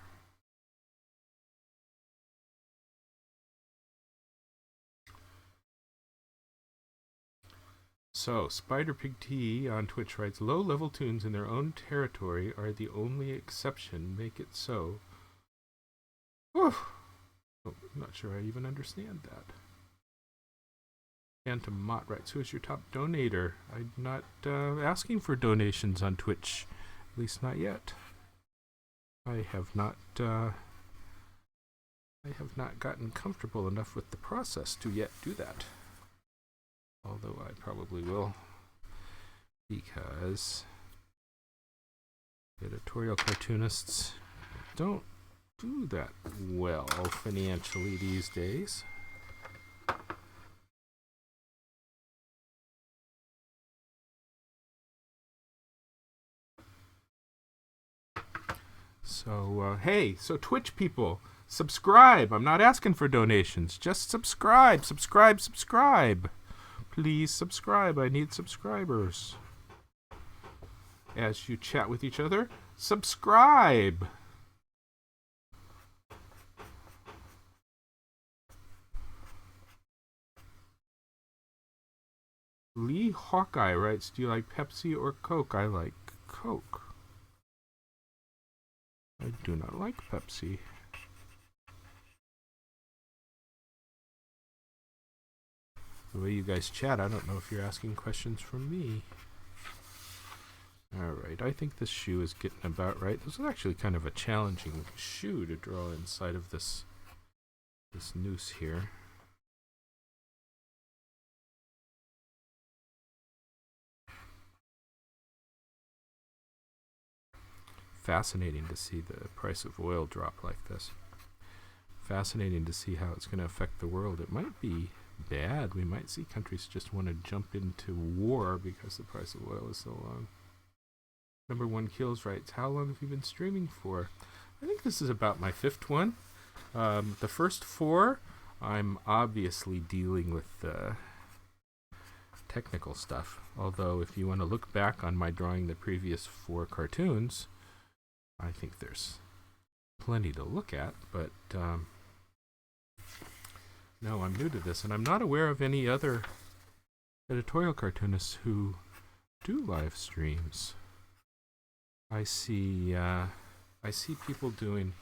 Speaker 1: So, Spider Pig T on Twitch writes, low-level tunes in their own territory are the only exception. Make it so. Whew. Oh, I'm not sure I even understand that. Phantom Mott writes, who is your top donator? I'm not asking for donations on Twitch. At least not yet. I have not gotten comfortable enough with the process to yet do that. Although I probably will, because editorial cartoonists don't do that well financially these days. So, hey, so Twitch people, subscribe. I'm not asking for donations. Just subscribe, subscribe, subscribe. Please subscribe. I need subscribers. As you chat with each other, subscribe. Lee Hawkeye writes, do you like Pepsi or Coke? I like Coke. I do not like Pepsi. The way you guys chat, I don't know if you're asking questions from me. Alright, I think this shoe is getting about right. This is actually kind of a challenging shoe to draw inside of this noose here. Fascinating to see the price of oil drop like this. Fascinating to see how it's going to affect the world. It might be bad. We might see countries just want to jump into war because the price of oil is so low. Number one Kills writes, how long have you been streaming for? I think this is about my 5th one. The first 4, I'm obviously dealing with technical stuff. Although if you want to look back on my drawing the previous 4 cartoons, I think there's plenty to look at, but no, I'm new to this, and I'm not aware of any other editorial cartoonists who do live streams. I see people doing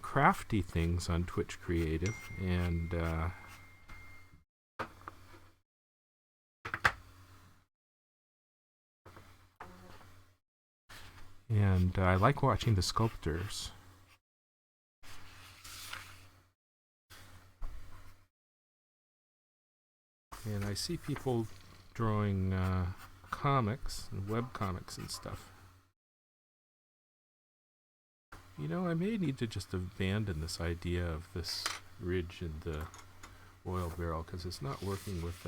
Speaker 1: crafty things on Twitch Creative, and I like watching the sculptors. And I see people drawing comics and web comics and stuff. You know, I may need to just abandon this idea of this ridge in the oil barrel because it's not working with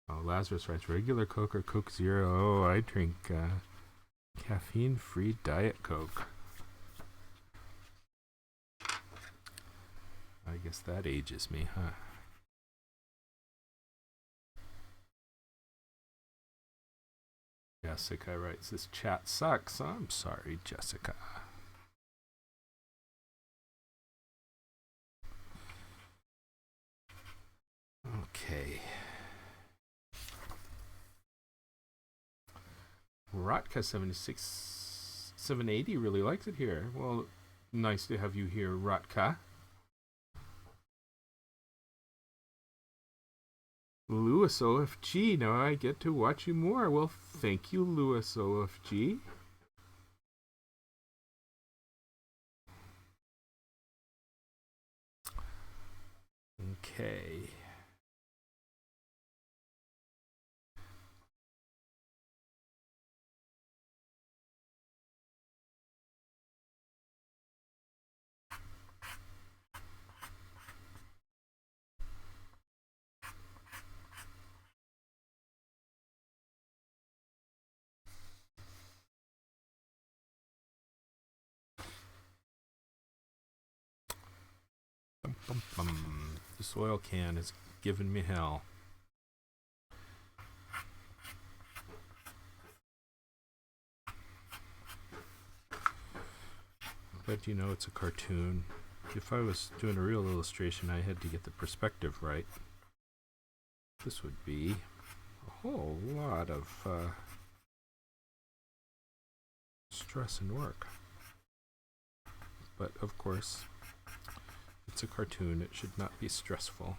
Speaker 1: Oh, Lazarus writes, regular Coke or Coke Zero? Oh, I drink caffeine-free Diet Coke. I guess that ages me, huh? Jessica writes, this chat sucks. I'm sorry, Jessica. Okay. Rotka 780 really likes it here. Well, nice to have you here, Rotka. Lewis OFG, now I get to watch you more. Well, thank you, Lewis OFG. Okay. This oil can is giving me hell. But you know, it's a cartoon. If I was doing a real illustration, I had to get the perspective right. This would be a whole lot of stress and work. But of course, it's a cartoon. It should not be stressful.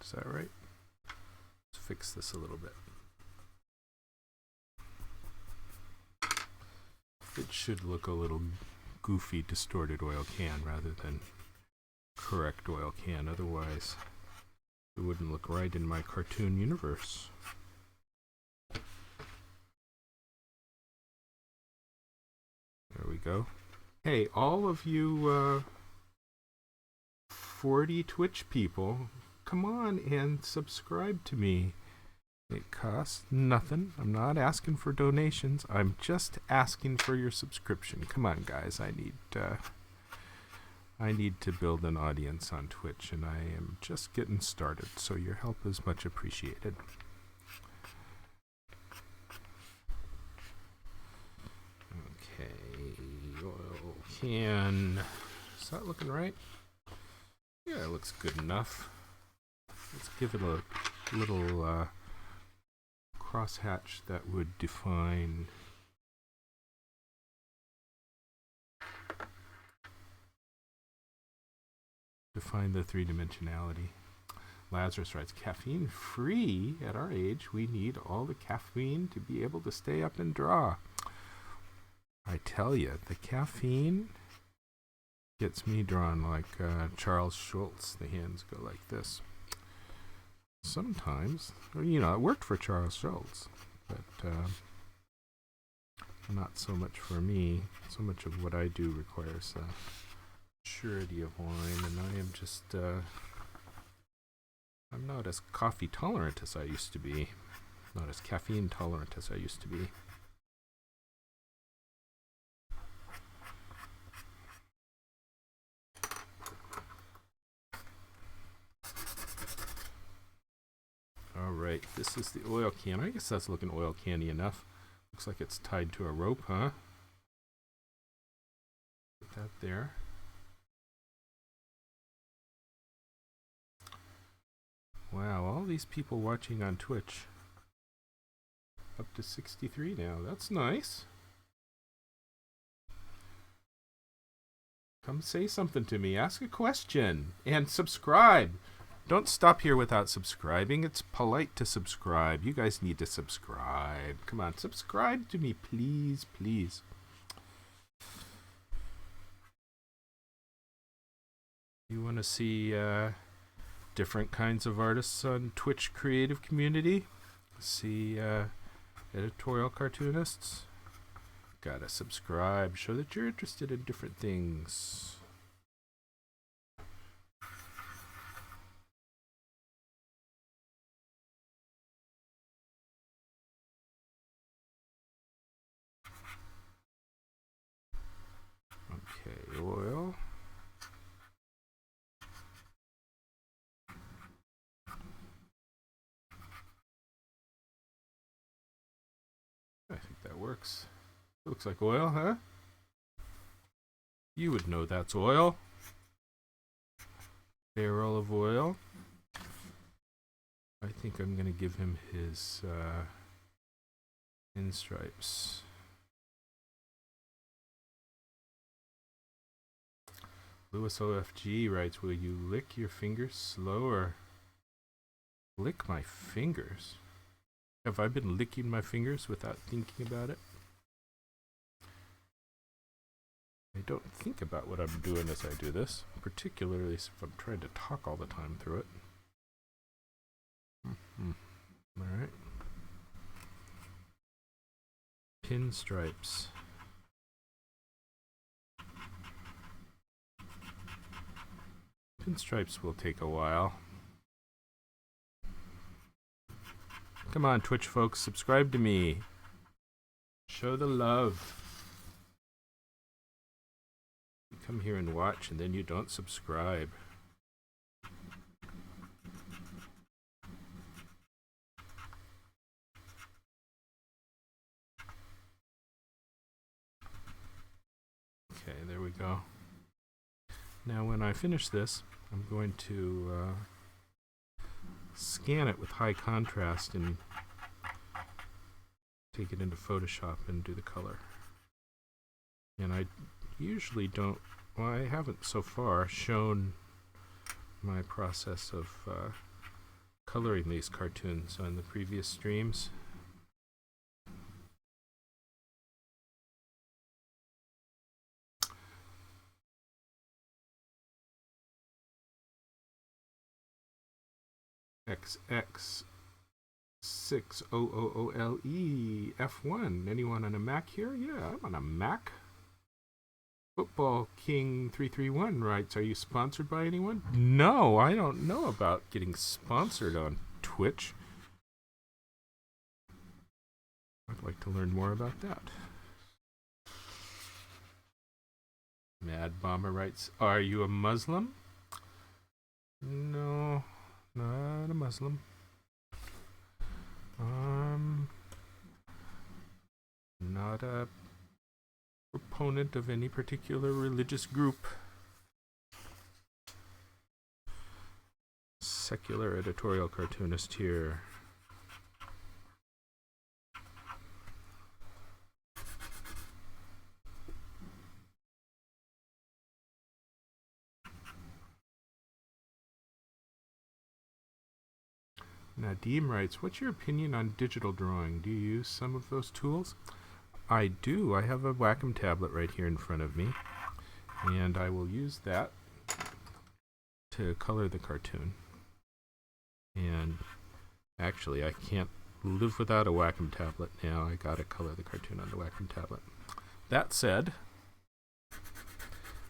Speaker 1: Is that right? Let's fix this a little bit. It should look a little goofy, distorted oil can rather than correct oil can. Otherwise, it wouldn't look right in my cartoon universe. There we go. Hey, all of you 40 Twitch people, come on and subscribe to me. It costs nothing. I'm not asking for donations. I'm just asking for your subscription. Come on, guys. I need to build an audience on Twitch, and I am just getting started, so your help is much appreciated. Okay, oil can. Is that looking right? Yeah, it looks good enough. Let's give it a little crosshatch that would define the three-dimensionality. Lazarus writes, caffeine free at our age. We need all the caffeine to be able to stay up and draw. I tell you, the caffeine gets me drawn like Charles Schultz. The hands go like this. Sometimes, you know, it worked for Charles Schultz, but not so much for me. So much of what I do requires surety of wine, and I am just, I'm not as coffee tolerant as I used to be, not as caffeine tolerant as I used to be. Alright, this is the oil can. I guess that's looking oil candy enough. Looks like it's tied to a rope, huh? Put that there. Wow, all these people watching on Twitch. Up to 63 now. That's nice. Come say something to me. Ask a question. And subscribe. Don't stop here without subscribing. It's polite to subscribe. You guys need to subscribe. Come on, subscribe to me, please, please. You want to see different kinds of artists on Twitch creative community? See editorial cartoonists? Gotta subscribe. Show that you're interested in different things. Okay, oil. I think that works. Looks like oil, huh? You would know that's oil. Barrel of oil. I think I'm going to give him his pinstripes. Lewis OFG writes, will you lick your fingers slower? Lick my fingers? Have I been licking my fingers without thinking about it? I don't think about what I'm doing as I do this, particularly if I'm trying to talk all the time through it. Alright. Pinstripes. Pinstripes will take a while. Come on, Twitch folks, subscribe to me. Show the love. You come here and watch, and then you don't subscribe. Okay, there we go. Now when I finish this, I'm going to scan it with high contrast and take it into Photoshop and do the color. And I usually don't, well, I haven't so far shown my process of coloring these cartoons on the previous streams. XX600OLE F1. Anyone on a Mac here? Yeah, I'm on a Mac. Football King 331 writes, are you sponsored by anyone? No, I don't know about getting sponsored on Twitch. I'd like to learn more about that. Mad Bomber writes, are you a Muslim? No, not a Muslim. Not a proponent of any particular religious group. Secular editorial cartoonist here. Nadim writes, what's your opinion on digital drawing? Do you use some of those tools? I do. I have a Wacom tablet right here in front of me, and I will use that to color the cartoon. And actually, I can't live without a Wacom tablet now. I gotta color the cartoon on the Wacom tablet. That said,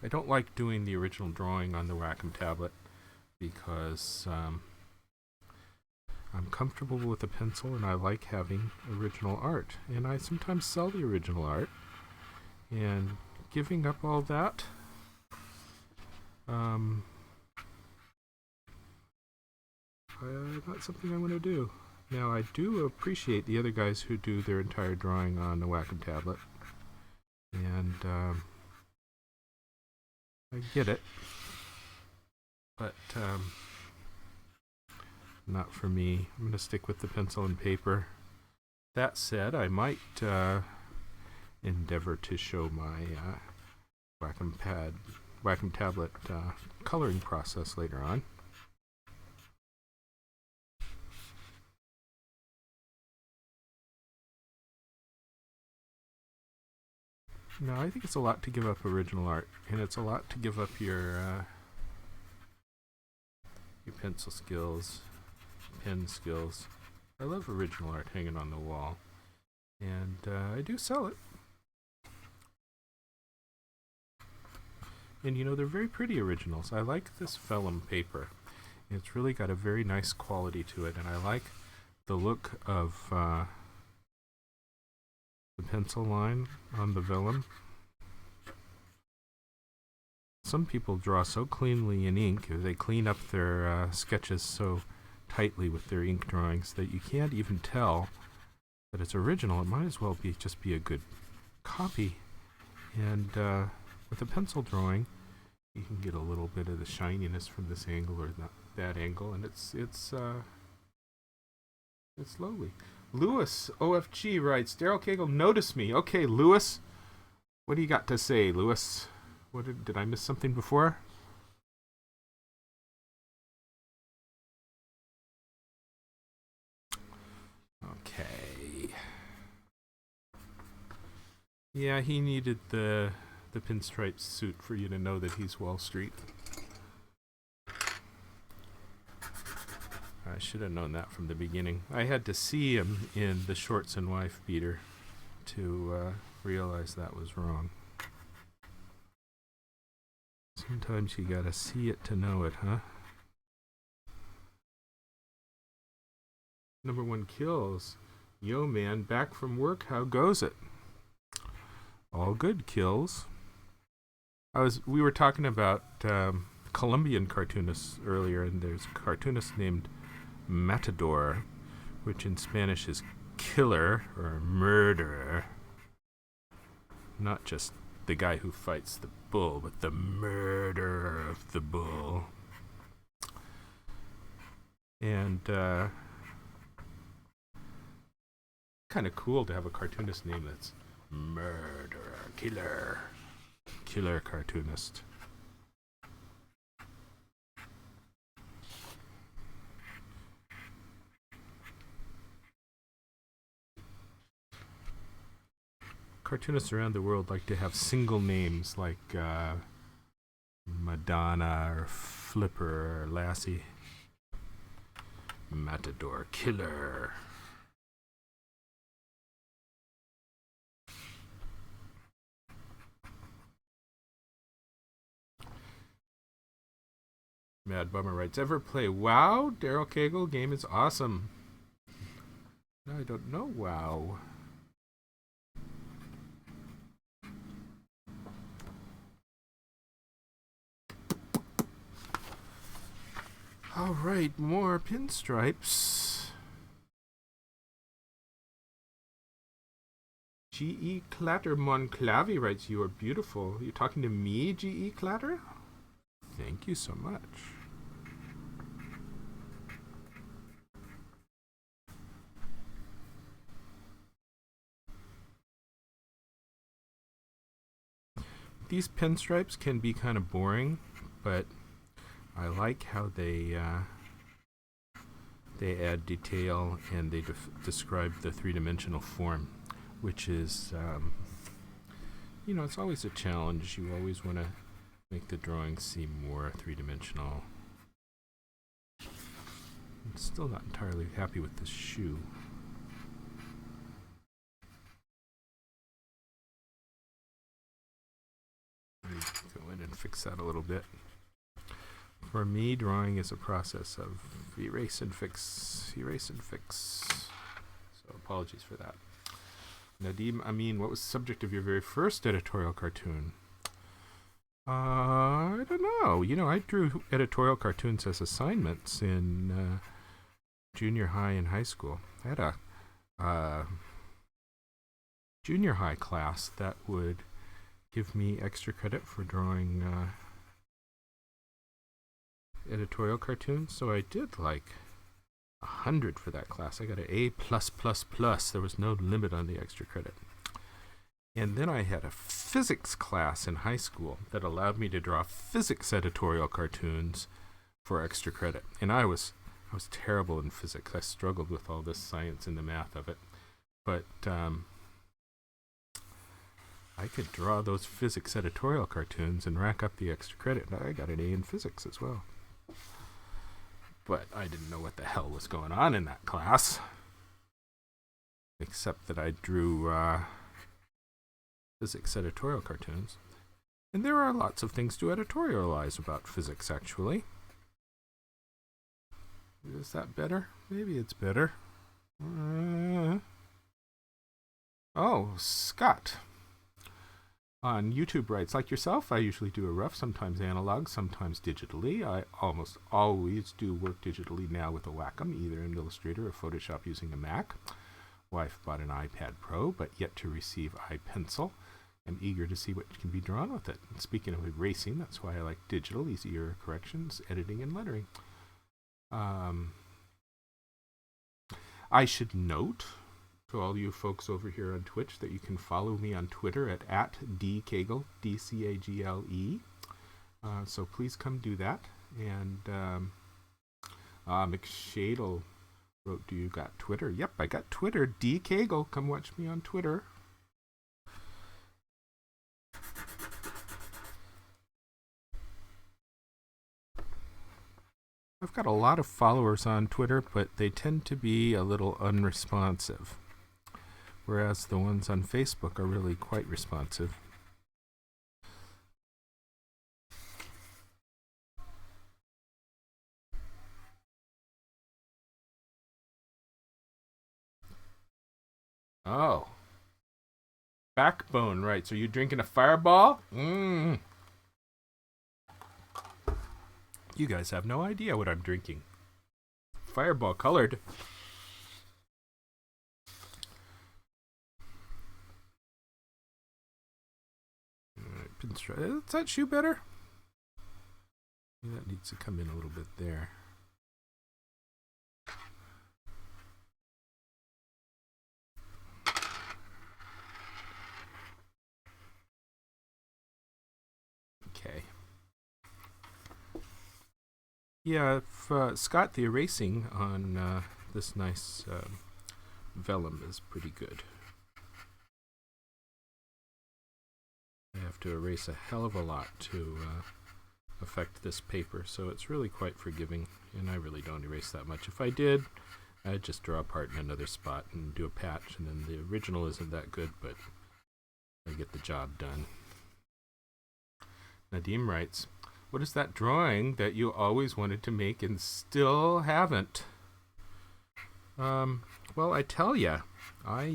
Speaker 1: I don't like doing the original drawing on the Wacom tablet because I'm comfortable with a pencil and I like having original art. And I sometimes sell the original art. And giving up all that, not something I want to do. Now, I do appreciate the other guys who do their entire drawing on the Wacom tablet. And I get it. But not for me. I'm going to stick with the pencil and paper. That said, I might endeavor to show my Wacom tablet coloring process later on. No, I think it's a lot to give up original art, and it's a lot to give up your pencil skills, pen skills. I love original art hanging on the wall, and I do sell it. And you know, they're very pretty originals. I like this vellum paper. It's really got a very nice quality to it, and I like the look of the pencil line on the vellum. Some people draw so cleanly in ink, they clean up their sketches so tightly with their ink drawings that you can't even tell that it's original. It might as well just be a good copy. And with a pencil drawing, you can get a little bit of the shininess from this angle or that angle, and it's lovely. Lewis OFG writes, Daryl Cagle, notice me. Okay, Lewis, what do you got to say, Lewis? What did I miss something before? Okay. Yeah, he needed the pinstripe suit for you to know that he's Wall Street. I should have known that from the beginning. I had to see him in the Shorts and Wife Beater to realize that was wrong. Sometimes you gotta see it to know it, huh? Number one kills. Yo, man, back from work. How goes it? All good, kills. We were talking about Colombian cartoonists earlier, and there's a cartoonist named Matador, which in Spanish is killer or murderer. Not just the guy who fights the bull, but the murderer of the bull. And kind of cool to have a cartoonist name that's murderer, killer cartoonist. Cartoonists around the world like to have single names like Madonna or Flipper or Lassie. Matador, killer. Mad Bummer writes, ever play WoW? Daryl Cagle, game is awesome. No, I don't know WoW. All right, more pinstripes. G.E. Clatter Monclavi writes, you are beautiful. Are you talking to me, G.E. Clatter? Thank you so much. These pinstripes can be kind of boring, but I like how they add detail and they describe the three-dimensional form, which is, it's always a challenge. You always want to make the drawing seem more three-dimensional. I'm still not entirely happy with this shoe. Go in and fix that a little bit. For me, drawing is a process of erase and fix. So apologies for that. Nadim Amin, what was the subject of your very first editorial cartoon? I don't know. I drew editorial cartoons as assignments in junior high and high school. I had a junior high class that would give me extra credit for drawing editorial cartoons, so I did like 100 for that class. I got an A+++. There was no limit on the extra credit. And then I had a physics class in high school that allowed me to draw physics editorial cartoons for extra credit. And I was terrible in physics. I struggled with all this science and the math of it. But I could draw those physics editorial cartoons and rack up the extra credit. I got an A in physics as well. But I didn't know what the hell was going on in that class. Except that I drew physics editorial cartoons. And there are lots of things to editorialize about physics, actually. Is that better? Maybe it's better. Oh, Scott on YouTube writes, like yourself, I usually do a rough, sometimes analog, sometimes digitally. I almost always do work digitally now with a Wacom, either in Illustrator or Photoshop using a Mac. Wife bought an iPad Pro, but yet to receive iPencil. I'm eager to see what can be drawn with it. And speaking of erasing, that's why I like digital, easier corrections, editing, and lettering. I should note to all you folks over here on Twitch that you can follow me on Twitter at @dcagle, DCAGLE. So please come do that. And McShadle wrote, do you got Twitter? Yep, I got Twitter, dcagle. Come watch me on Twitter. I've got a lot of followers on Twitter, but they tend to be a little unresponsive, whereas the ones on Facebook are really quite responsive. Oh. Backbone, right. So you're drinking a Fireball? You guys have no idea what I'm drinking. Fireball colored. Pinstripe. Is that shoe better? That needs to come in a little bit there. Okay. Yeah, Scott, the erasing on this nice vellum is pretty good. I have to erase a hell of a lot to affect this paper, so it's really quite forgiving, and I really don't erase that much. If I did, I'd just draw a part in another spot and do a patch, and then the original isn't that good, but I get the job done. Nadim writes, what is that drawing that you always wanted to make and still haven't? Well, I tell ya, I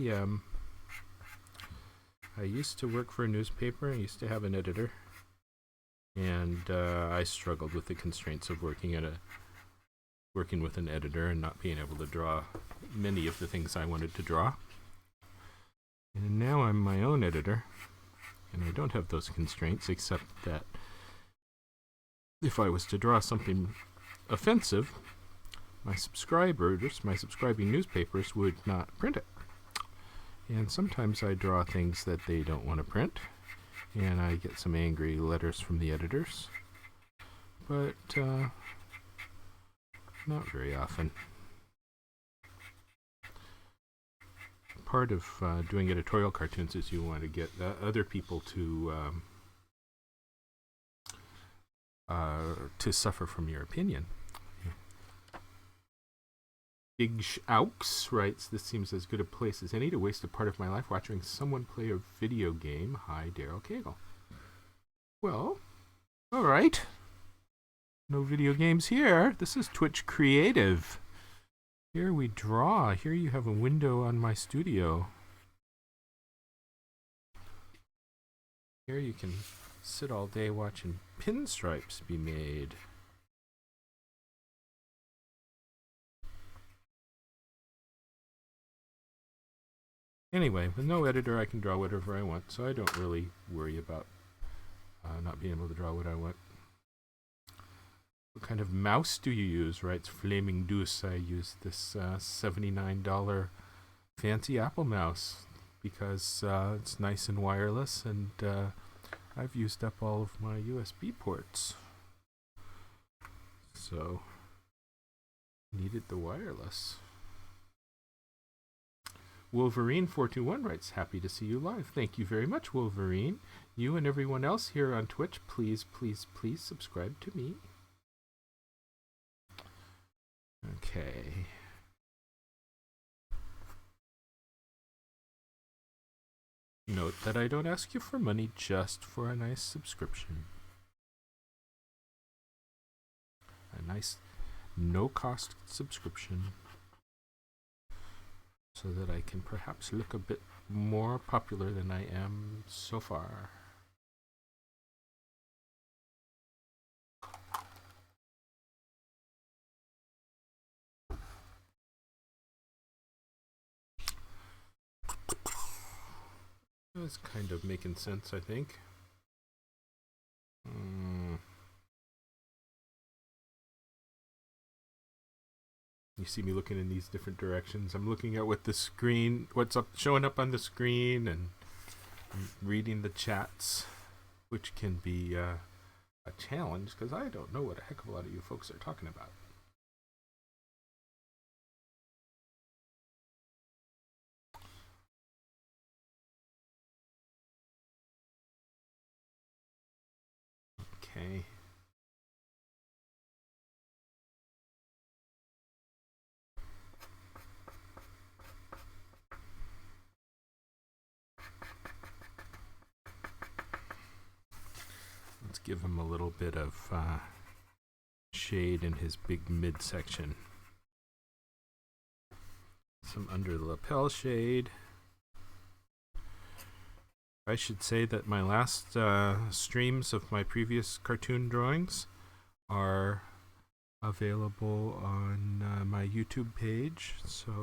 Speaker 1: used to work for a newspaper. I used to have an editor, and I struggled with the constraints of working with an editor and not being able to draw many of the things I wanted to draw. And now I'm my own editor, and I don't have those constraints, except that if I was to draw something offensive, my subscribing newspapers would not print it. And sometimes I draw things that they don't want to print, and I get some angry letters from the editors, but not very often. Part of doing editorial cartoons is you want to get other people to suffer from your opinion. Big Aux writes, this seems as good a place as any to waste a part of my life watching someone play a video game. Hi, Daryl Cagle. Well, all right. No video games here. This is Twitch Creative. Here we draw. Here you have a window on my studio. Here you can sit all day watching pinstripes be made. Anyway, with no editor, I can draw whatever I want, so I don't really worry about not being able to draw what I want. What kind of mouse do you use? Writes Flaming Deuce. I use this $79 fancy Apple mouse because it's nice and wireless, and I've used up all of my USB ports. So, needed the wireless. Wolverine421 writes, happy to see you live. Thank you very much, Wolverine. You and everyone else here on Twitch, please, please, please subscribe to me. Okay. Note that I don't ask you for money, just for a nice subscription. A nice no-cost subscription, so that I can perhaps look a bit more popular than I am so far. That's kind of making sense, I think. You see me looking in these different directions. I'm looking at what the screen, what's showing up on the screen, and I'm reading the chats, which can be a challenge because I don't know what a heck of a lot of you folks are talking about. Okay. Let's give him a little bit of shade in his big midsection. Some under the lapel shade. I should say that my last streams of my previous cartoon drawings are available on my YouTube page. So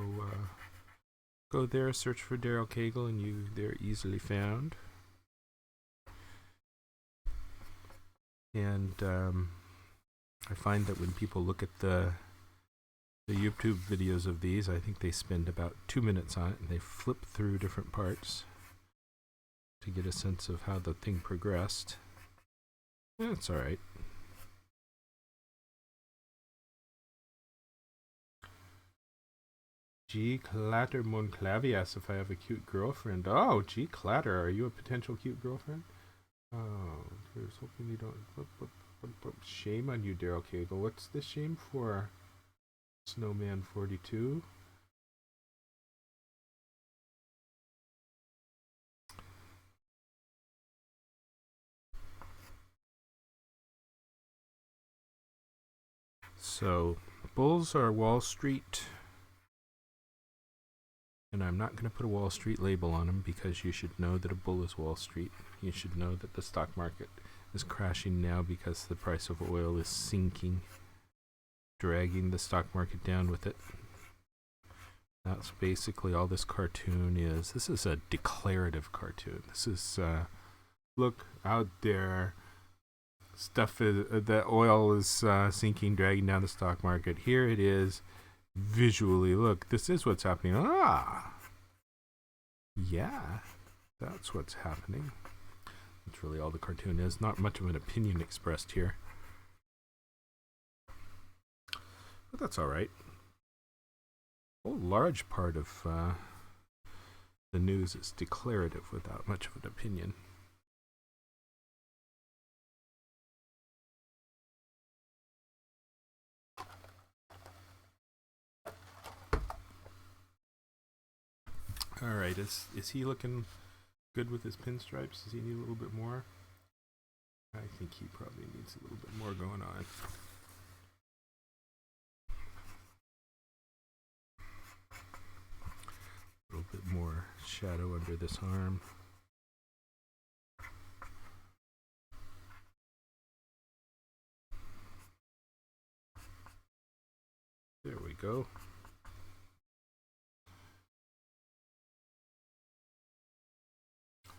Speaker 1: go there, search for Daryl Cagle, and they're easily found. And I find that when people look at the YouTube videos of these, I think they spend about 2 minutes on it, and they flip through different parts to get a sense of how the thing progressed. That's all right. G. Clatter Monclavi asks if I have a cute girlfriend. Oh, G. Clatter, are you a potential cute girlfriend? Oh, here's hoping you don't. Shame on you, Daryl Cagle. What's the shame for? Snowman 42. So, bulls are Wall Street. And I'm not going to put a Wall Street label on them because you should know that a bull is Wall Street. You should know that the stock market is crashing now because the price of oil is sinking, dragging the stock market down with it. That's basically all this cartoon is. This is a declarative cartoon. This is, look out there. Stuff is, the oil is sinking, dragging down the stock market. Here it is. Visually, look, this is what's happening. Ah, yeah, that's what's happening. That's really all the cartoon is. Not much of an opinion expressed here, but that's all right. A large part of the news is declarative without much of an opinion. All right, is he looking good with his pinstripes? Does he need a little bit more? I think he probably needs a little bit more going on. A little bit more shadow under this arm. There we go.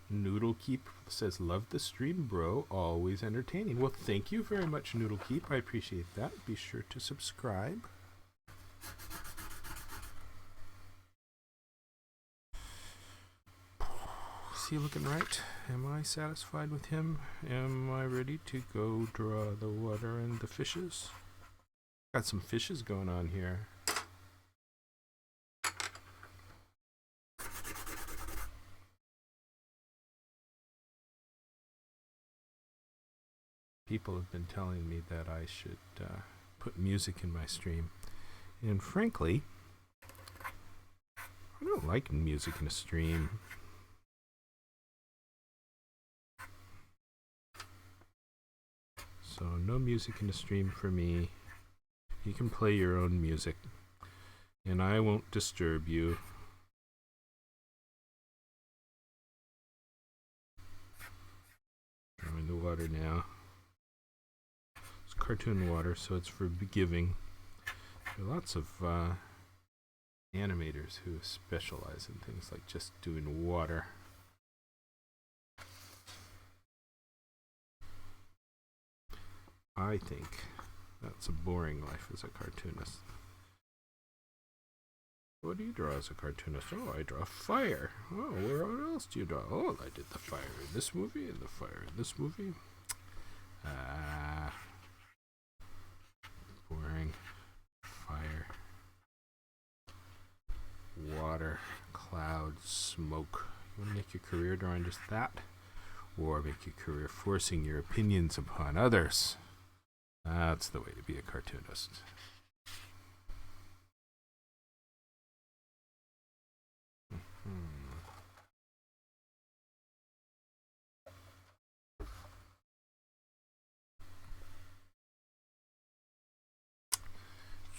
Speaker 1: Noodle Keep says, love the stream, bro. Always entertaining. Well, thank you very much, Noodle Keep. I appreciate that. Be sure to subscribe. Is he looking right? Am I satisfied with him? Am I ready to go draw the water and the fishes? Got some fishes going on here. People have been telling me that I should put music in my stream. And frankly, I don't like music in a stream. So no music in the stream for me. You can play your own music, and I won't disturb you. I'm in the water now. It's cartoon water, so it's for giving. There are lots of animators who specialize in things like just doing water. I think that's a boring life as a cartoonist. What do you draw as a cartoonist? Oh, I draw fire. Oh, what else do you draw? Oh, I did the fire in this movie and the fire in this movie. Boring. Fire. Water. Clouds. Smoke. You want to make your career drawing just that? Or make your career forcing your opinions upon others? That's the way to be a cartoonist.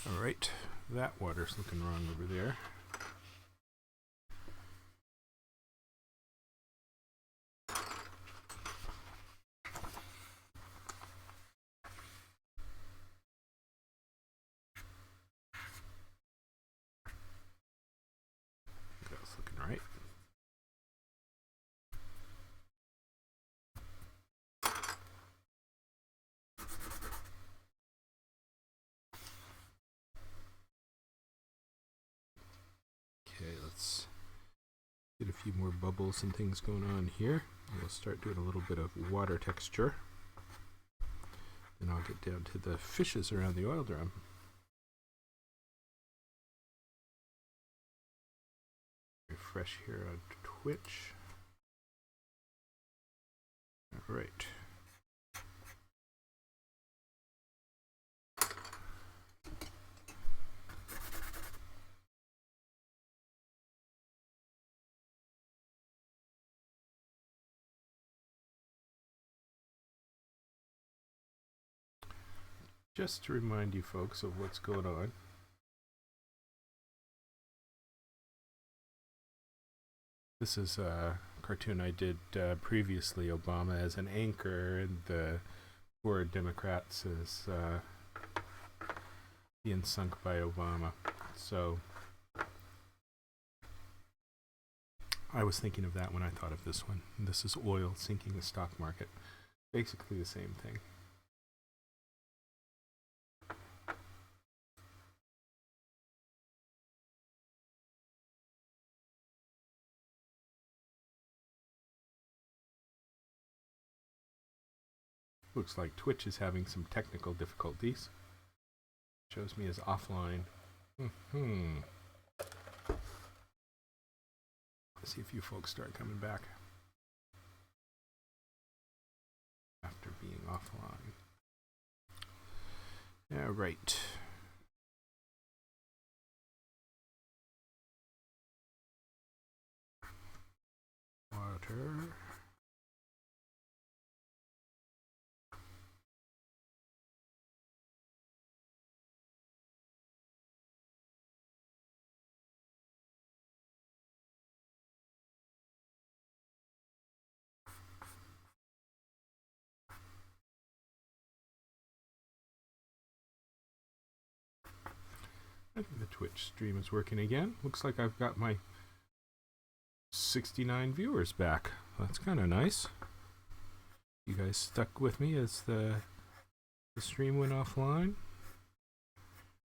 Speaker 1: All right, that water's looking wrong over there. few more bubbles and things going on here. We'll start doing a little bit of water texture. Then I'll get down to the fishes around the oil drum. Refresh here on Twitch. All right. Just to remind you folks of what's going on. This is a cartoon I did previously, Obama as an anchor and the poor Democrats as being sunk by Obama. So I was thinking of that when I thought of this one. This is oil sinking the stock market. Basically the same thing. Looks like Twitch is having some technical difficulties. Shows me as offline. Let's see if you folks start coming back after being offline. Yeah, right. Water. I think the Twitch stream is working again. Looks like I've got my 69 viewers back. That's kind of nice. You guys stuck with me as the stream went offline?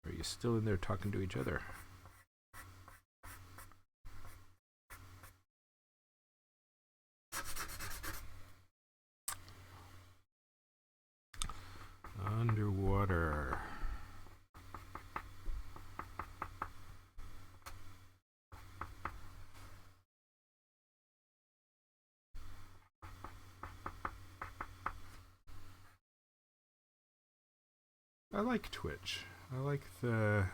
Speaker 1: Or are you still in there talking to each other? Underwater. I like Twitch. I like the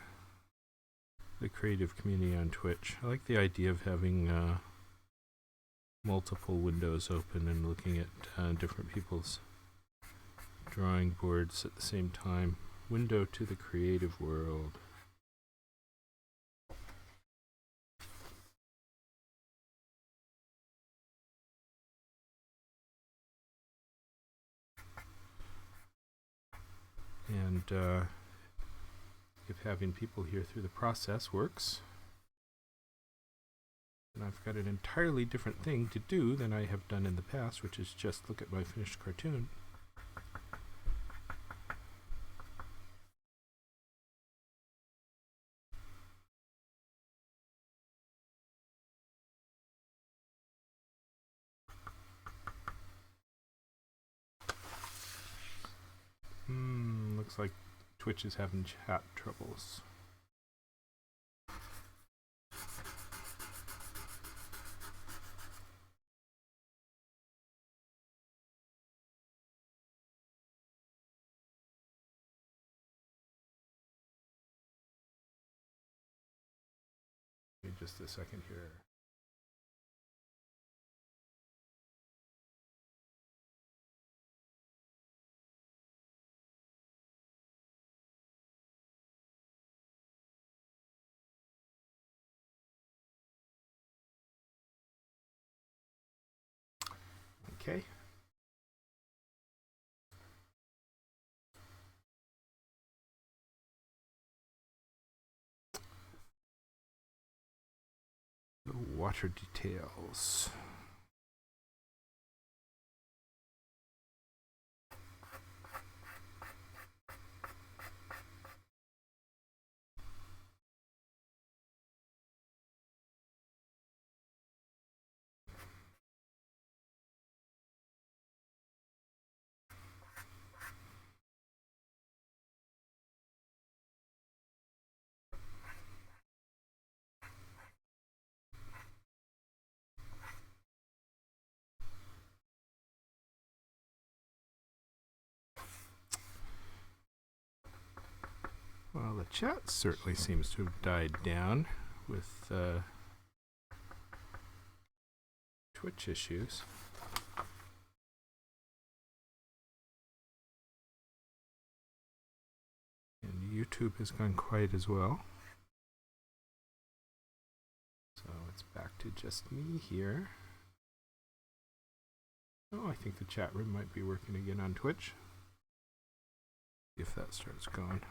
Speaker 1: creative community on Twitch. I like the idea of having multiple windows open and looking at different people's drawing boards at the same time. Window to the creative world. And if having people here through the process works, then I've got an entirely different thing to do than I have done in the past, which is just look at my finished cartoon. Looks like Twitch is having chat troubles. Give me just a second here. Okay. The water details. Well, the chat certainly seems to have died down with Twitch issues. And YouTube has gone quiet as well. So it's back to just me here. Oh, I think the chat room might be working again on Twitch. If that starts going.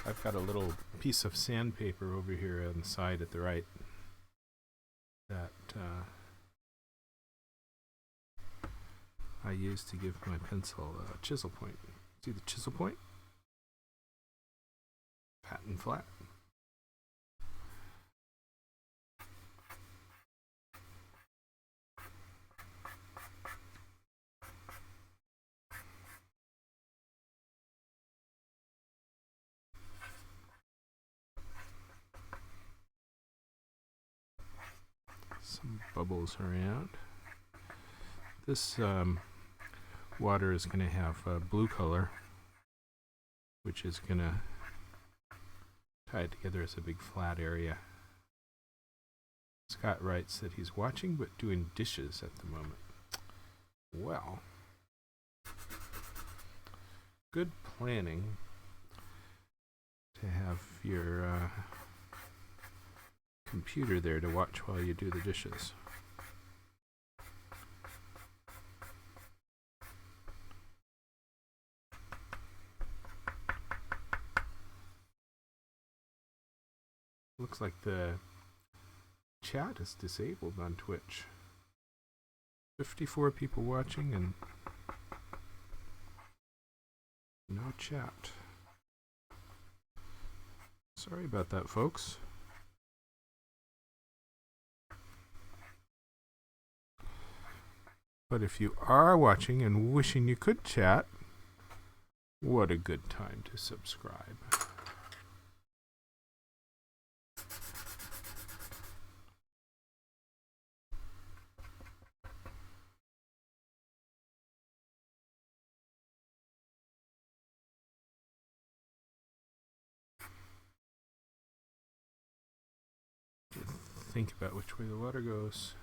Speaker 1: I've got a little piece of sandpaper over here on the side at the right that I use to give my pencil a chisel point. See the chisel point? Pat and flat. Some bubbles around. This water is going to have a blue color, which is going to tie it together as a big flat area. Scott writes that he's watching but doing dishes at the moment. Well, good planning to have your computer there to watch while you do the dishes. Looks like the chat is disabled on Twitch. 54 people watching and no chat. Sorry about that, folks. But if you are watching and wishing you could chat, what a good time to subscribe. Think about which way the water goes.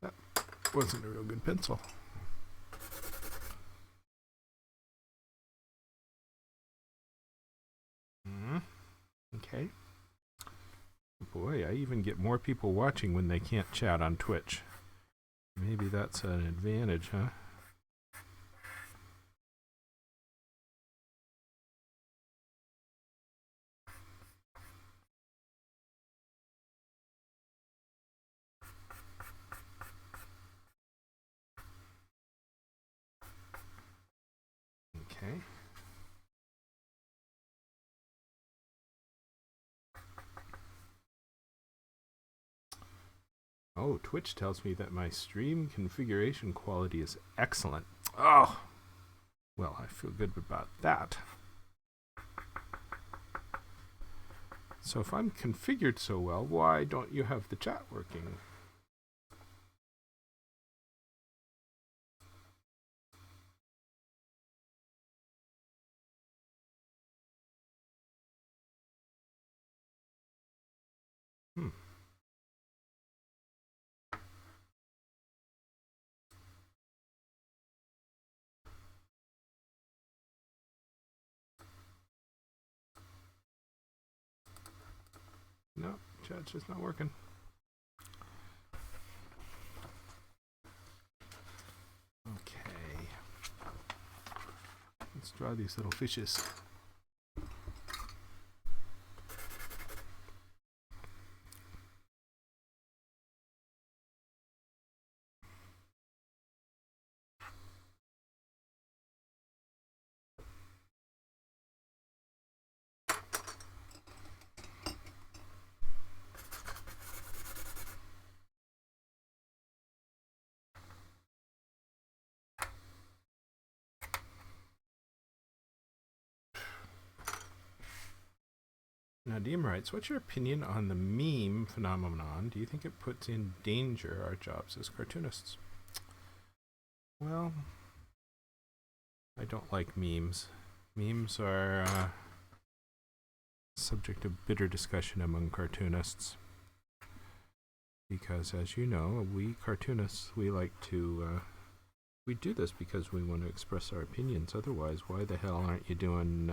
Speaker 1: That wasn't a real good pencil. Okay. Boy, I even get more people watching when they can't chat on Twitch. Maybe that's an advantage, huh? Okay. Oh, Twitch tells me that my stream configuration quality is excellent. Oh, well, I feel good about that. So if I'm configured so well, why don't you have the chat working? No, chat's just not working. Okay. Let's draw these little fishes. Nadim writes, what's your opinion on the meme phenomenon? Do you think it puts in danger our jobs as cartoonists? Well, I don't like memes. Memes are subject of bitter discussion among cartoonists. Because, as you know, we cartoonists, we like to, we do this because we want to express our opinions. Otherwise, why the hell aren't you doing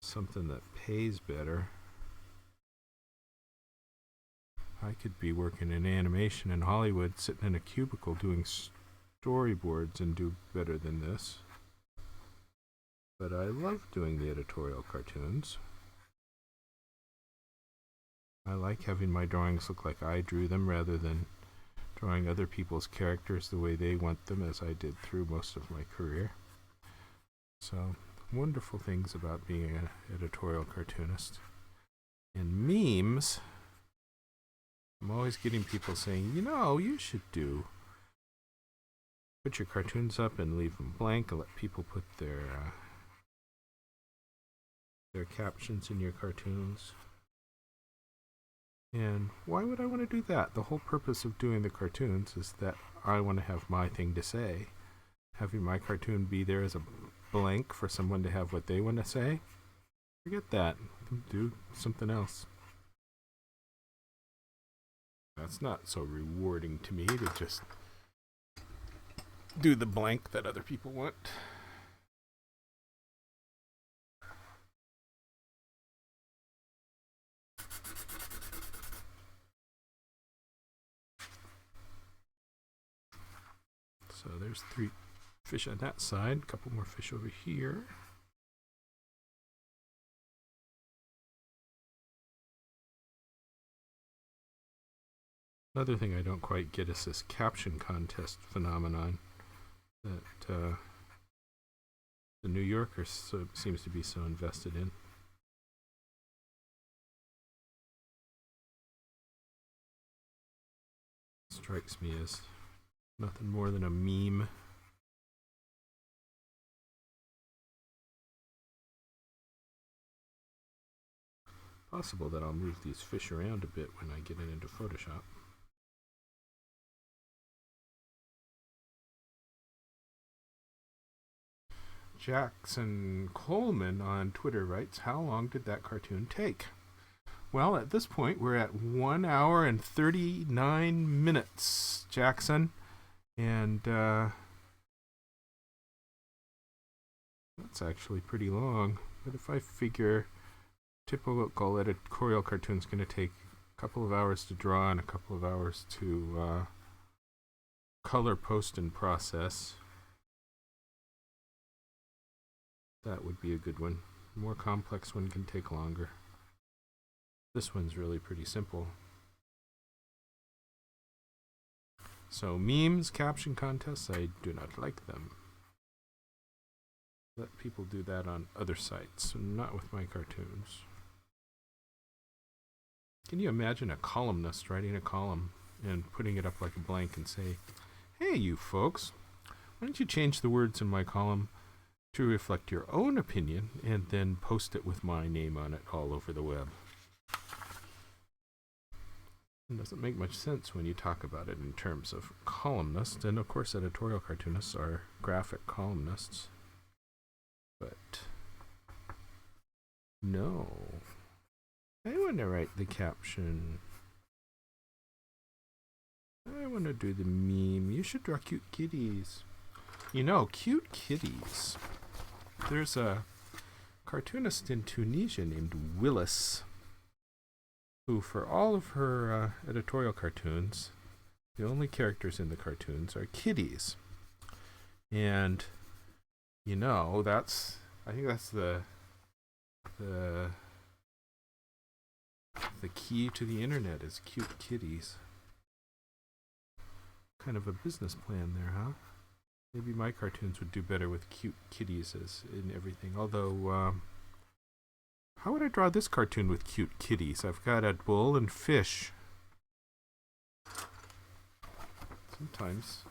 Speaker 1: something that pays better? I could be working in animation in Hollywood, sitting in a cubicle doing storyboards and do better than this. But I love doing the editorial cartoons. I like having my drawings look like I drew them rather than drawing other people's characters the way they want them, as I did through most of my career. So, wonderful things about being an editorial cartoonist. And memes, I'm always getting people saying, you know, you should put your cartoons up and leave them blank and let people put their captions in your cartoons. And why would I want to do that? The whole purpose of doing the cartoons is that I want to have my thing to say. Having my cartoon be there as a blank for someone to have what they want to say, forget that. Do something else. That's not so rewarding to me to just do the blank that other people want. So there's 3 fish on that side, a couple more fish over here. Another thing I don't quite get is this caption contest phenomenon that the New Yorker seems to be so invested in. Strikes me as nothing more than a meme. Possible that I'll move these fish around a bit when I get it into Photoshop. Jackson Coleman on Twitter writes, how long did that cartoon take? Well, at this point, we're at 1 hour and 39 minutes, Jackson. And that's actually pretty long. But if I figure typical editorial cartoon's going to take a couple of hours to draw and a couple of hours to color, post, and process, that would be a good one. A more complex one can take longer. This one's really pretty simple. So memes, caption contests, I do not like them. Let people do that on other sites, not with my cartoons. Can you imagine a columnist writing a column and putting it up like a blank and say, hey, you folks, why don't you change the words in my column to reflect your own opinion and then post it with my name on it all over the web? It doesn't make much sense when you talk about it in terms of columnists, and of course editorial cartoonists are graphic columnists. But no, I want to write the caption. I want to do the meme. You should draw cute kitties. You know, cute kitties. There's a cartoonist in Tunisia named Willis, who for all of her editorial cartoons, the only characters in the cartoons are kitties. And, you know, I think that's the key to the internet is cute kitties. Kind of a business plan there, huh? Maybe my cartoons would do better with cute kitties as in everything. Although, how would I draw this cartoon with cute kitties? I've got a bull and fish. Sometimes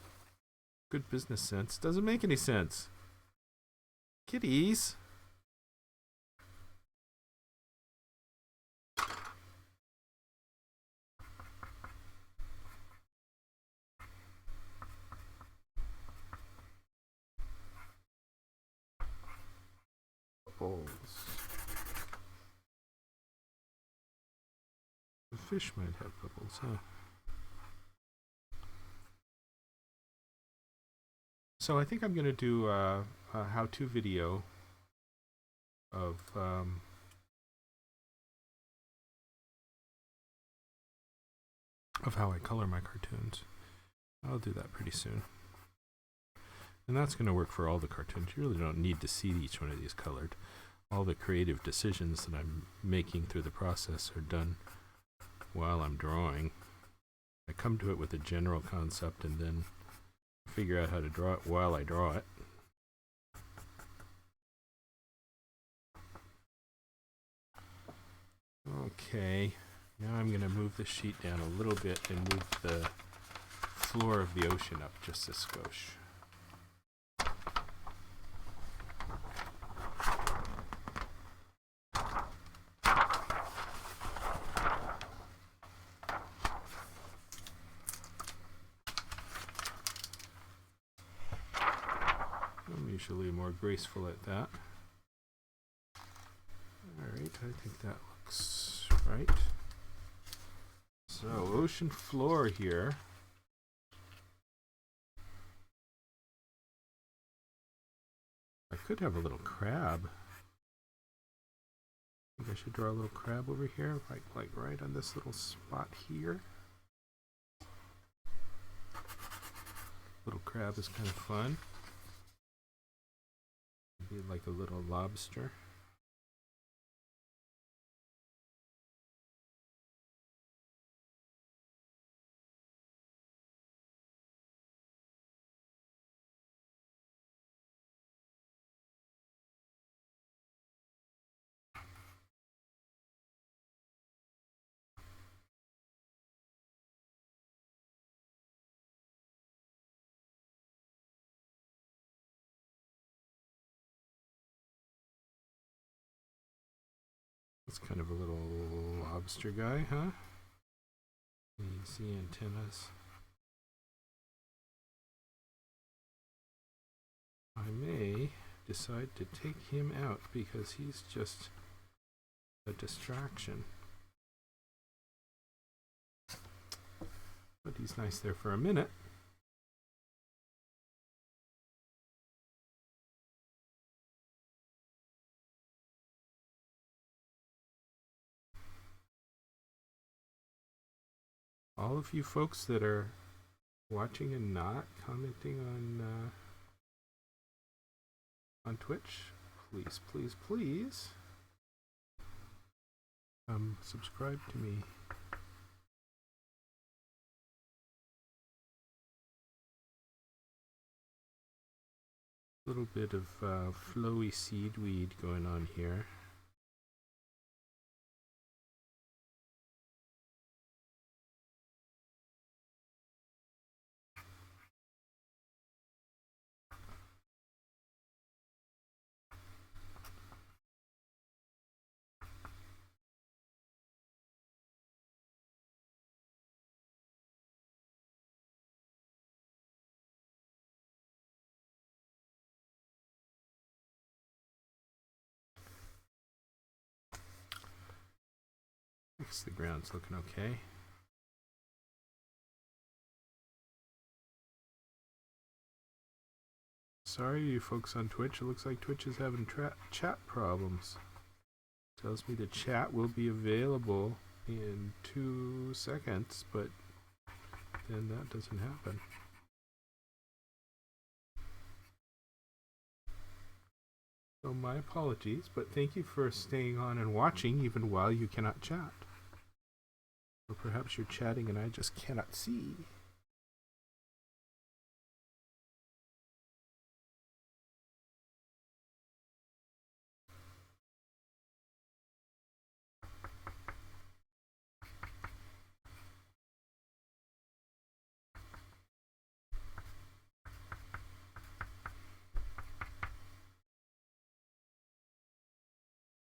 Speaker 1: good business sense doesn't make any sense. Kitties. fish might have bubbles, huh? So I think I'm going to do a how-to video of how I color my cartoons. I'll do that pretty soon. And that's going to work for all the cartoons. You really don't need to see each one of these colored. All the creative decisions that I'm making through the process are done while I'm drawing. I come to it with a general concept and then figure out how to draw it while I draw it. Okay, now I'm going to move the sheet down a little bit and move the floor of the ocean up just a skosh. I'm usually more graceful at that. Alright, I think that looks right. So, ocean floor here. I could have a little crab. I think I should draw a little crab over here, like right on this little spot here. Little crab is kind of fun. Maybe like a little lobster. It's kind of a little lobster guy, huh? You see antennas. I may decide to take him out because he's just a distraction. But he's nice there for a minute. All of you folks that are watching and not commenting on Twitch, please, please, please, subscribe to me. A little bit of flowy seedweed going on here. I guess the ground's looking okay. Sorry, you folks on Twitch. It looks like Twitch is having chat problems. Tells me the chat will be available in 2 seconds, but then that doesn't happen. So my apologies, but thank you for staying on and watching even while you cannot chat. Or perhaps you're chatting and I just cannot see.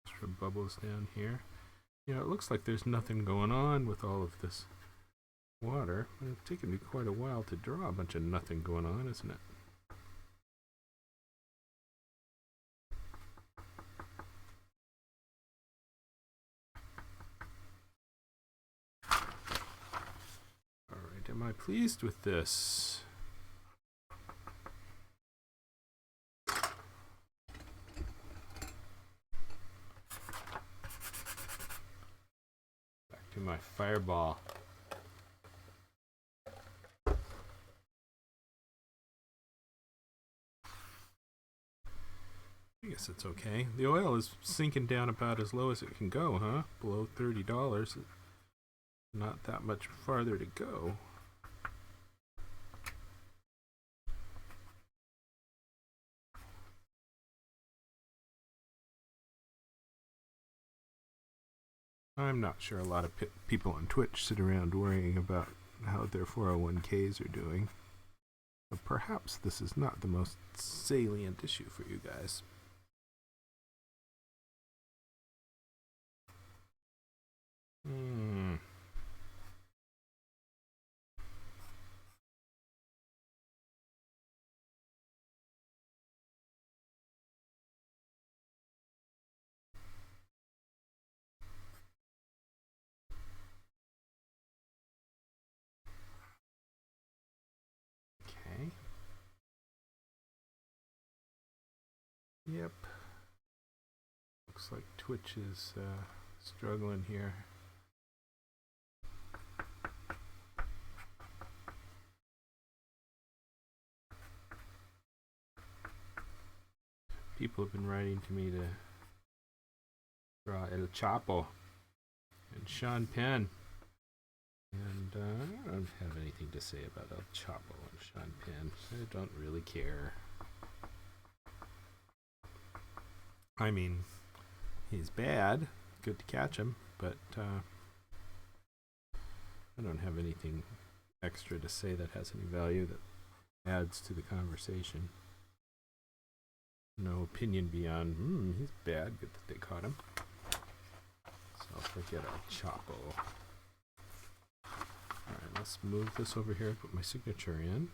Speaker 1: Extra bubbles down here. You know, it looks like there's nothing going on with all of this water. It's taken me quite a while to draw a bunch of nothing going on, isn't it? am I pleased with this? Back to my fireball. I guess it's okay. The oil is sinking down about as low as it can go, huh? Below $30. Not that much farther to go. I'm not sure a lot of people on Twitch sit around worrying about how their 401ks are doing. But perhaps this is not the most salient issue for you guys. Okay. Yep. Looks like Twitch is struggling here. People have been writing to me to draw El Chapo and Sean Penn. And I don't have anything to say about El Chapo and Sean Penn. I don't really care. I mean, he's bad. Good to catch him, but I don't have anything extra to say that has any value that adds to the conversation. No opinion beyond, he's bad. Good that they caught him. So I'll forget El Chapo. Alright, let's move this over here, put my signature in.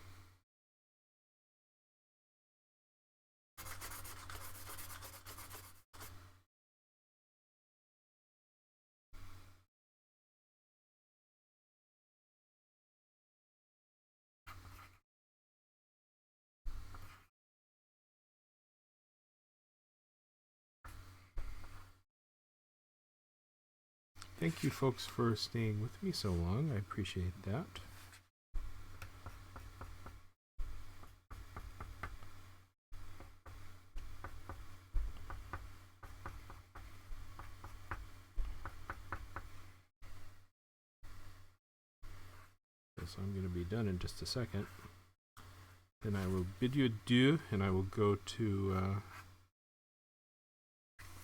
Speaker 1: Thank you folks for staying with me so long. I appreciate that. So I'm going to be done in just a second. Then I will bid you adieu, and I will go to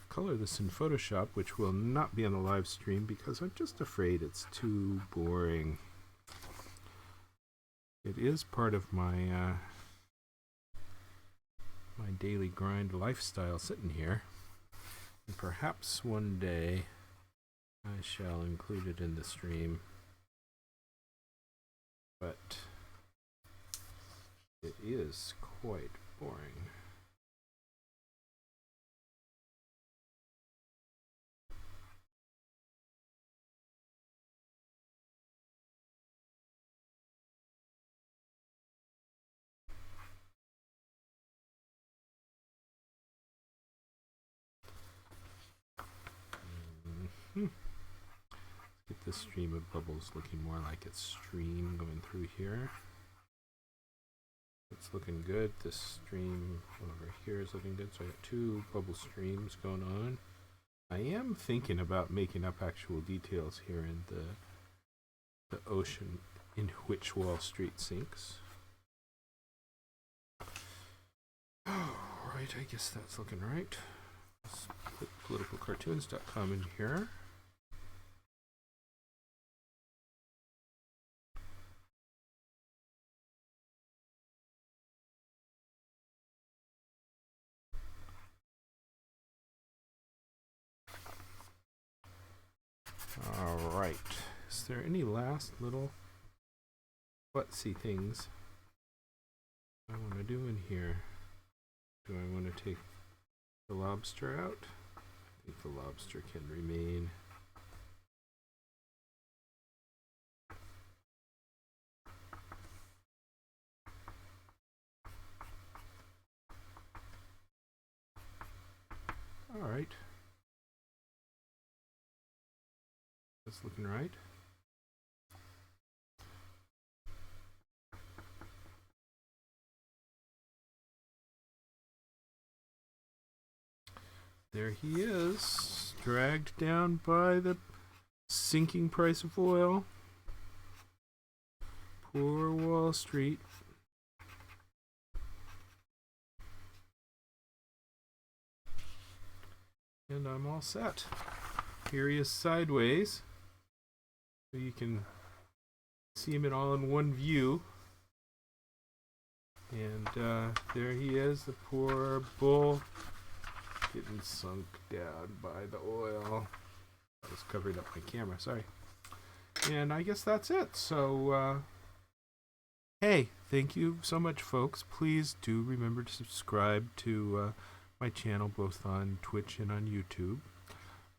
Speaker 1: color this in Photoshop, which will not be on the live stream because I'm just afraid it's too boring. It is part of my my daily grind lifestyle sitting here, and perhaps one day I shall include it in the stream, but it is quite boring. Let's get this stream of bubbles looking more like it's stream going through here. It's looking good. This stream over here is looking good. So I got two bubble streams going on. I am thinking about making up actual details here in the ocean in which Wall Street sinks. Oh, right, I guess that's looking right. Let's put politicalcartoons.com in here. Alright, is there any last little whatsy things I want to do in here? Do I want to take the lobster out? I think the lobster can remain. All right. That's looking right. There he is, dragged down by the sinking price of oil. Poor Wall Street. And I'm all set. Here he is sideways, so you can see him all in one view. And there he is, the poor bull, getting sunk down by the oil. I was covering up my camera, sorry. And I guess that's it. So, hey, thank you so much, folks. Please do remember to subscribe to my channel, both on Twitch and on YouTube.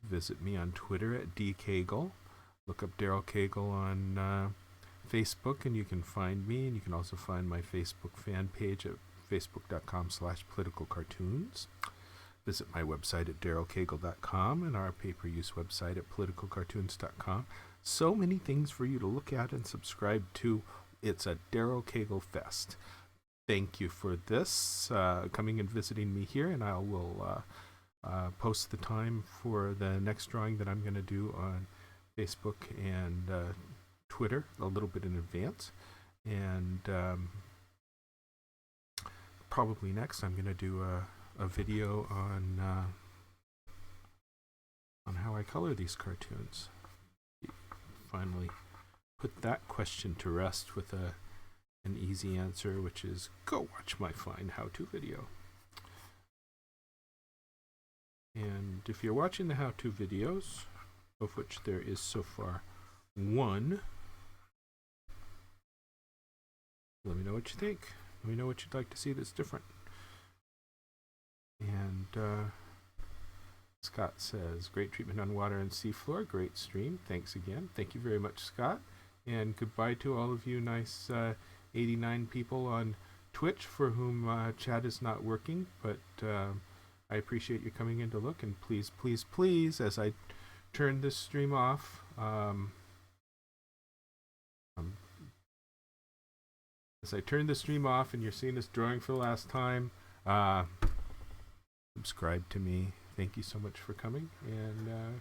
Speaker 1: Visit me on Twitter at dcagle. Look up Daryl Cagle on Facebook, and you can find me. And you can also find my Facebook fan page at facebook.com/politicalcartoons. Visit my website at darylcagle.com and our pay-per-use website at politicalcartoons.com. So many things for you to look at and subscribe to. It's a Daryl Cagle Fest. Thank you for this, coming and visiting me here, and I will post the time for the next drawing that I'm going to do on Facebook and Twitter a little bit in advance. And probably next I'm going to do a video on how I color these cartoons. Finally put that question to rest with an easy answer, which is go watch my fine how-to video. And if you're watching the how-to videos, of which there is so far one, let me know what you think. Let me know what you'd like to see that's different. And Scott says, great treatment on water and seafloor, great stream. Thanks again. Thank you very much, Scott. And goodbye to all of you nice 89 people on Twitch for whom chat is not working, but I appreciate you coming in to look. And please, please, please, as I turn this stream off, and you're seeing this drawing for the last time, subscribe to me. Thank you so much for coming, and